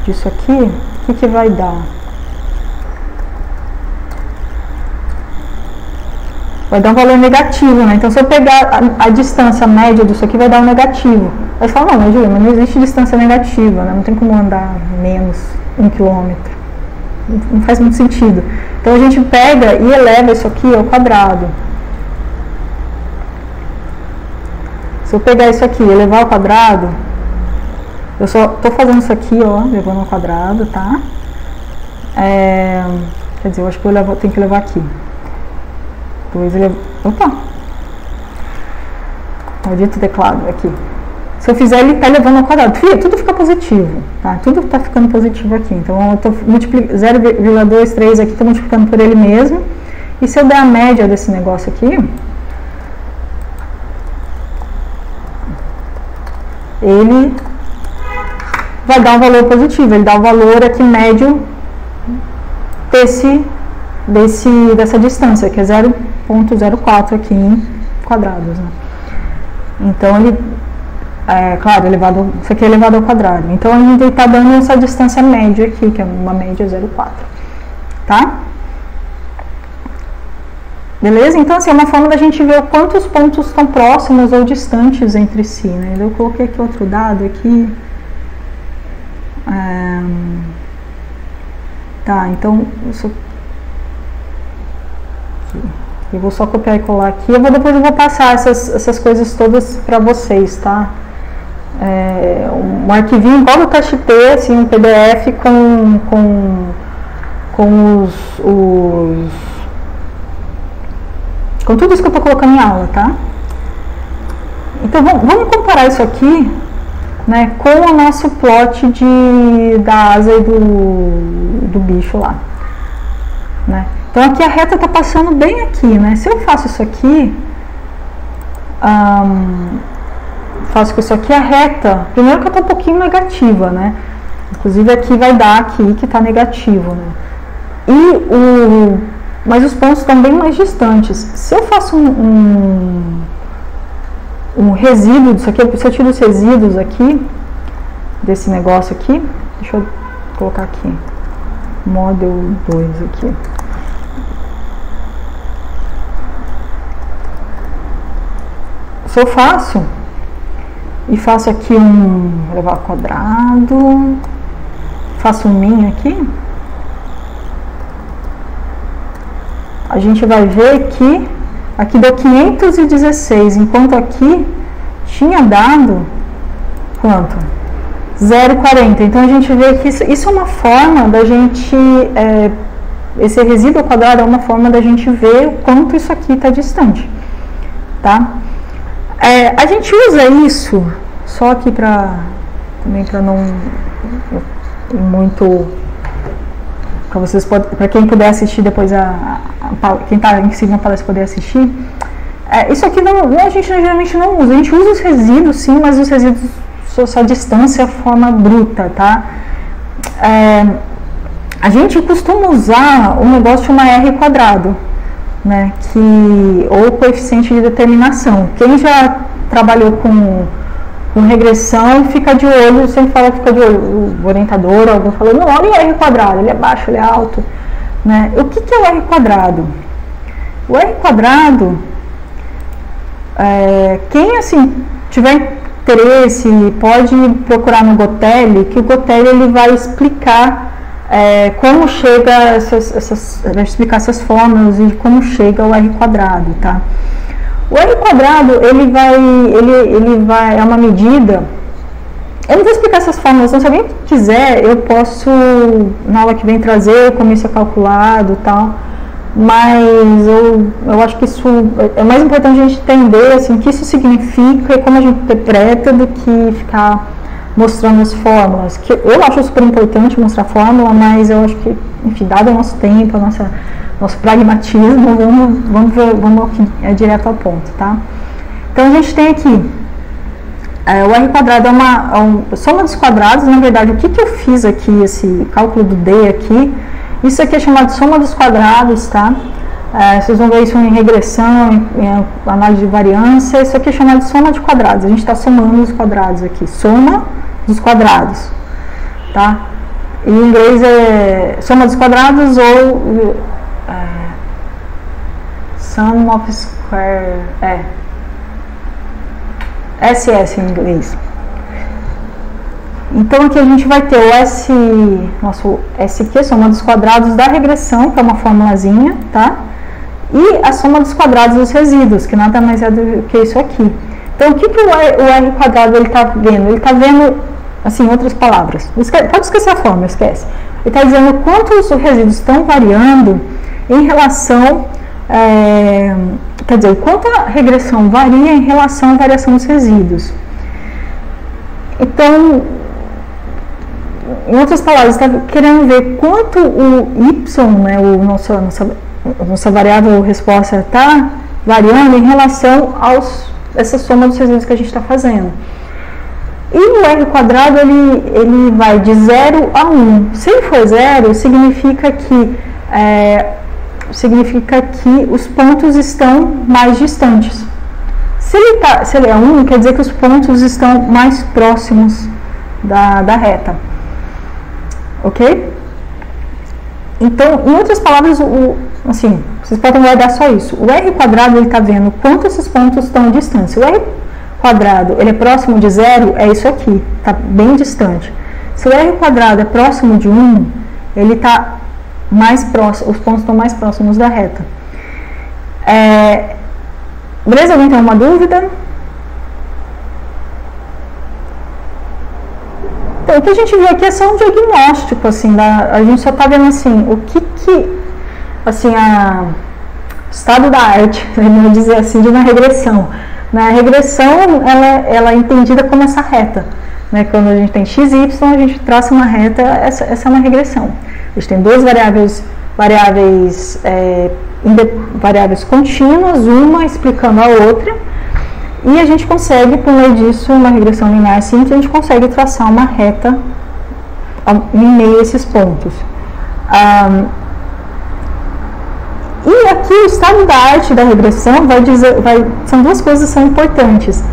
disso aqui, o que vai dar? Vai dar um valor negativo, né? Então, se eu pegar a distância média disso aqui, vai dar um negativo. Aí você fala, não, mas Julia, mas não existe distância negativa, né? Não tem como andar menos 1 quilômetro. Não faz muito sentido. Então, a gente pega e eleva isso aqui ao quadrado. Se eu pegar isso aqui e elevar ao quadrado, eu só estou fazendo isso aqui, ó, levando ao quadrado, tá? Quer dizer, eu acho que eu tenho que levar aqui. Opa! Maldito teclado aqui. Se eu fizer, ele está levando ao quadrado. Tudo fica positivo, tá? Tudo está ficando positivo aqui. Então, eu estou multiplicando 0,23 aqui, estou multiplicando por ele mesmo. E se eu der a média desse negócio aqui, ele vai dar um valor positivo, ele dá o valor aqui médio dessa distância, que é 0,04 aqui em quadrados, né? Então, claro, isso aqui é elevado ao quadrado. Então, a gente está dando essa distância média aqui, que é uma média 0,4, tá? Beleza? Então, assim, é uma forma da gente ver quantos pontos estão próximos ou distantes entre si, né? Eu coloquei aqui outro dado aqui. Tá, então, eu vou só copiar e colar aqui. Depois eu vou passar essas coisas todas para vocês, tá? Um arquivinho igual do TestT, assim, um PDF com tudo isso que eu estou colocando em aula, tá? Então, vamos comparar isso aqui, né, com o nosso plot da asa e do bicho lá, né? Então, aqui a reta está passando bem aqui, né? Se eu faço isso aqui, faço com isso aqui, a reta, primeiro que eu estou um pouquinho negativa, né? Inclusive, aqui vai dar aqui que está negativo, né? Mas os pontos estão bem mais distantes. Se eu faço um resíduo disso aqui, se eu tiro os resíduos aqui, desse negócio aqui, deixa eu colocar aqui, Model 2 aqui. Se eu faço aqui um elevado ao quadrado, faço um min aqui, a gente vai ver que aqui deu 516, enquanto aqui tinha dado quanto? 0,40. Então a gente vê que isso é uma forma da gente, esse resíduo ao quadrado é uma forma da gente ver o quanto isso aqui está distante, tá? A gente usa isso só aqui para não ir muito, para quem puder assistir depois, quem está em cima para poder assistir. Isso aqui a gente geralmente não usa. A gente usa os resíduos, sim, mas os resíduos só distância, forma bruta, tá? A gente costuma usar um negócio chamado R quadrado, né? Ou coeficiente de determinação. Quem já trabalhou com regressão fica de olho, sempre fala que fica de olho, o orientador, alguém falando, não, olha o R quadrado, ele é baixo, ele é alto, né? O que é o R quadrado? O R quadrado, quem assim tiver interesse, pode procurar no Gotelli, que o Gotelli ele vai explicar como chega vai explicar essas fórmulas e como chega o R quadrado, tá? O R quadrado, ele vai, é uma medida, eu não vou explicar essas fórmulas, então se alguém quiser, eu posso, na aula que vem, trazer como isso é calculado e tal, mas eu acho que isso é mais importante a gente entender, assim, o que isso significa e como a gente interpreta do que ficar mostrando as fórmulas, que eu acho super importante mostrar a fórmula, mas eu acho que, enfim, dado o nosso tempo, nosso pragmatismo, vamos direto ao ponto, tá? Então, a gente tem aqui, o R quadrado é soma dos quadrados. Na verdade, o que eu fiz aqui, esse cálculo do D aqui, isso aqui é chamado de soma dos quadrados, tá? Vocês vão ver isso em regressão, em análise de variância, isso aqui é chamado de soma de quadrados. A gente está somando os quadrados aqui, soma dos quadrados, tá? Em inglês é soma dos quadrados ou sum of square, SS em inglês. Então aqui a gente vai ter nosso S aqui, a soma dos quadrados da regressão, que é uma formulazinha, tá? E a soma dos quadrados dos resíduos, que nada mais é do que isso aqui. Então o que o R quadrado ele está vendo? Ele está vendo, assim, em outras palavras, pode esquecer a fórmula, esquece. Ele está dizendo quantos resíduos estão variando em relação, quer dizer, quanto a regressão varia em relação à variação dos resíduos. Então, em outras palavras, está querendo ver quanto o Y, né, nossa variável resposta está variando em relação essa soma dos resíduos que a gente está fazendo. E o R quadrado, ele vai de 0 a 1. Se ele for 0, significa que os pontos estão mais distantes. Se ele é 1, quer dizer que os pontos estão mais próximos da reta. Ok? Então, em outras palavras, assim, vocês podem guardar só isso. O R quadrado, ele está vendo quanto esses pontos estão distantes. Se o R quadrado ele é próximo de 0, é isso aqui, está bem distante. Se o R quadrado é próximo de 1, ele está mais próximo, os pontos estão mais próximos da reta. Beleza? Alguém tem uma dúvida? Então, o que a gente viu aqui é só um diagnóstico, assim, a gente só está vendo, assim, o que assim, estado da arte, vamos dizer assim, de uma regressão. Na regressão, ela é entendida como essa reta, né? Quando a gente tem x e y, a gente traça uma reta, essa é uma regressão. A gente tem duas variáveis contínuas, uma explicando a outra, e a gente consegue, por meio disso, uma regressão linear simples, a gente consegue traçar uma reta em meio a esses pontos. E aqui o estado da arte da regressão são duas coisas que são importantes.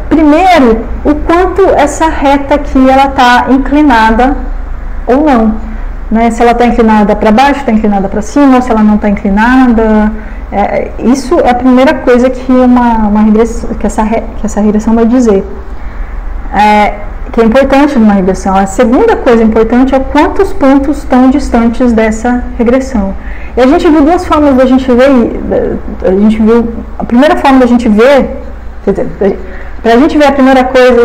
Primeiro, o quanto essa reta aqui ela está inclinada ou não. Né? Se ela está inclinada para baixo, está inclinada para cima, ou se ela não está inclinada. Isso é a primeira coisa que essa regressão vai dizer. Que é importante numa regressão. A segunda coisa importante é quantos pontos estão distantes dessa regressão. E a gente viu duas formas da gente ver. A primeira forma da gente ver, para a gente ver a primeira coisa,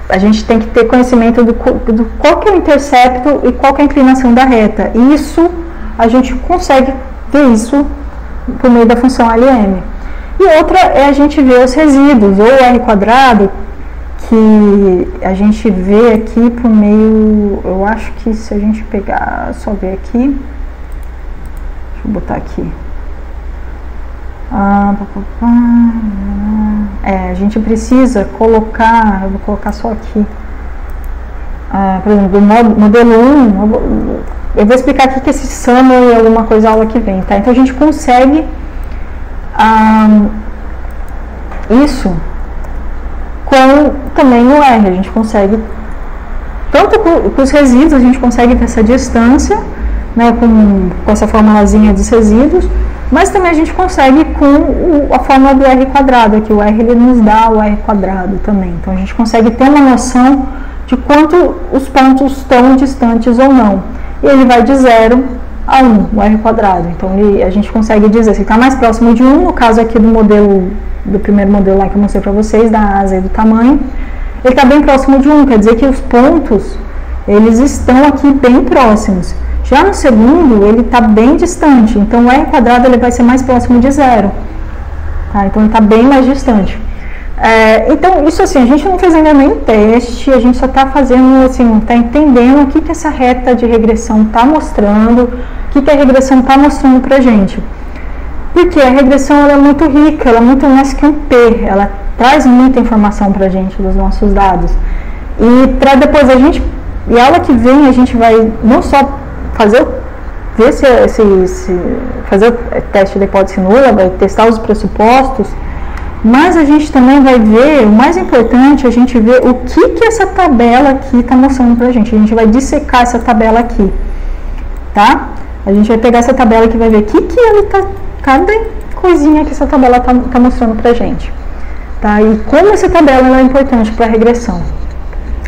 a gente tem que ter conhecimento do qual que é o intercepto e qual que é a inclinação da reta. E isso, a gente consegue ver isso por meio da função LM. E outra é a gente ver os resíduos, ou R quadrado, que a gente vê aqui por meio, eu acho que se a gente pegar, só ver aqui, deixa eu botar aqui, a gente precisa colocar, eu vou colocar só aqui, por exemplo, do modelo 1, eu vou explicar aqui que esse summary é alguma coisa aula que vem, tá? Então a gente consegue isso com também o R, a gente consegue, tanto com os resíduos, a gente consegue ter essa distância, né, com essa formulazinha dos resíduos, mas também a gente consegue com a fórmula do R quadrado, que o R ele nos dá o R quadrado também, então a gente consegue ter uma noção de quanto os pontos estão distantes ou não, e ele vai de 0 a 1, o R quadrado, então a gente consegue dizer se está mais próximo de 1, no caso aqui do primeiro modelo lá que eu mostrei para vocês, da asa e do tamanho, ele está bem próximo de 1, quer dizer que os pontos, eles estão aqui bem próximos. Já no segundo, ele está bem distante, então o R quadrado ele vai ser mais próximo de 0. Tá? Então ele está bem mais distante. Então, isso assim, a gente não fez ainda nenhum teste, a gente só está fazendo, assim, está entendendo o que essa reta de regressão está mostrando, o que a regressão está mostrando para a gente. Porque a regressão ela é muito rica, ela é muito mais que um P, ela traz muita informação para a gente dos nossos dados. E para depois e a aula que vem a gente vai não só fazer o teste da hipótese nula, vai testar os pressupostos, mas a gente também vai ver, o mais importante, a gente ver o que essa tabela aqui está mostrando para a gente vai dissecar essa tabela aqui, tá? A gente vai pegar essa tabela aqui e vai ver o que ela está, cada coisinha que essa tabela está mostrando para a gente, tá? E como essa tabela ela é importante para a regressão.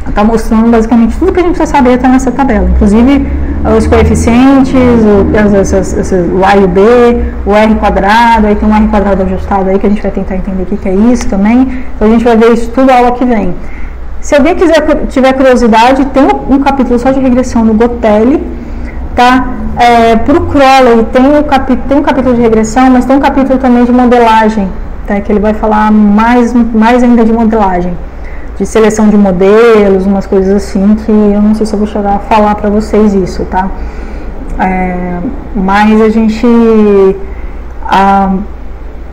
Está mostrando basicamente tudo que a gente precisa saber está nessa tabela, inclusive os coeficientes, o A e o B, o R quadrado, aí tem um R quadrado ajustado aí que a gente vai tentar entender o que é isso também, então a gente vai ver isso tudo na aula que vem. Se alguém tiver curiosidade, tem um capítulo só de regressão no Gotelli, tá? Para o Crowley tem um capítulo de regressão, mas tem um capítulo também de modelagem, tá? Que ele vai falar mais ainda de modelagem, de seleção de modelos, umas coisas assim, que eu não sei se eu vou chegar a falar para vocês isso, tá? Mas a gente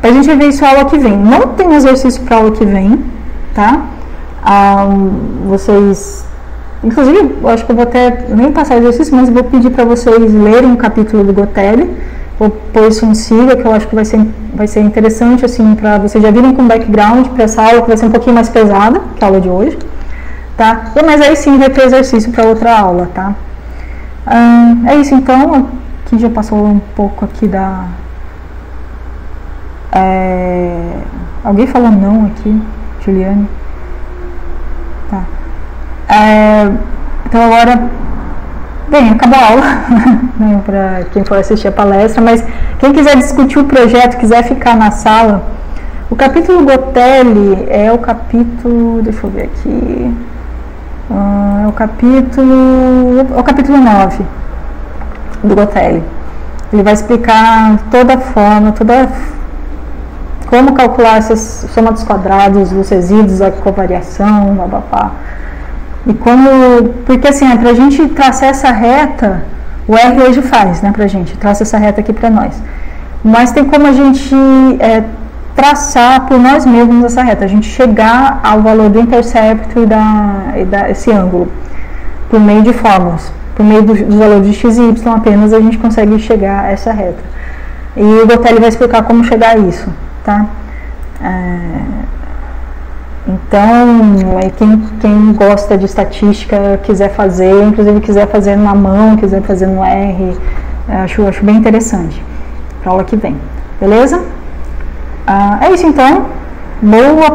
vai ver isso a aula que vem. Não tem exercício para a aula que vem, tá? Vocês, inclusive, eu acho que eu vou até nem passar o exercício, mas vou pedir para vocês lerem um capítulo do Gotelli. Vou pôr isso em siga, que eu acho que vai ser interessante, assim, para vocês já virem com background para essa aula, que vai ser um pouquinho mais pesada que a aula de hoje, tá? Mas aí sim vai ter exercício para outra aula, tá? É isso, então. Aqui já passou um pouco aqui da... Alguém falou não aqui, Juliane? Tá. Então agora... Bem, acabou a aula, né, para quem for assistir a palestra, mas quem quiser discutir o projeto, quiser ficar na sala, o capítulo Gotelli é o capítulo, deixa eu ver aqui, é o capítulo 9 do Gotelli. Ele vai explicar toda a forma, como calcular essa soma dos quadrados, dos resíduos, a covariação, bababá. E porque assim, para a gente traçar essa reta, o R hoje faz, né, pra gente, traça essa reta aqui para nós. Mas tem como a gente traçar por nós mesmos essa reta, a gente chegar ao valor do intercepto e esse ângulo, por meio de fórmulas, por meio dos valores de x e y apenas a gente consegue chegar a essa reta. E o Gotelli vai explicar como chegar a isso, tá? Então, quem gosta de estatística, quiser fazer, inclusive quiser fazer na mão, quiser fazer no R, acho bem interessante para a aula que vem, beleza? É isso então, boa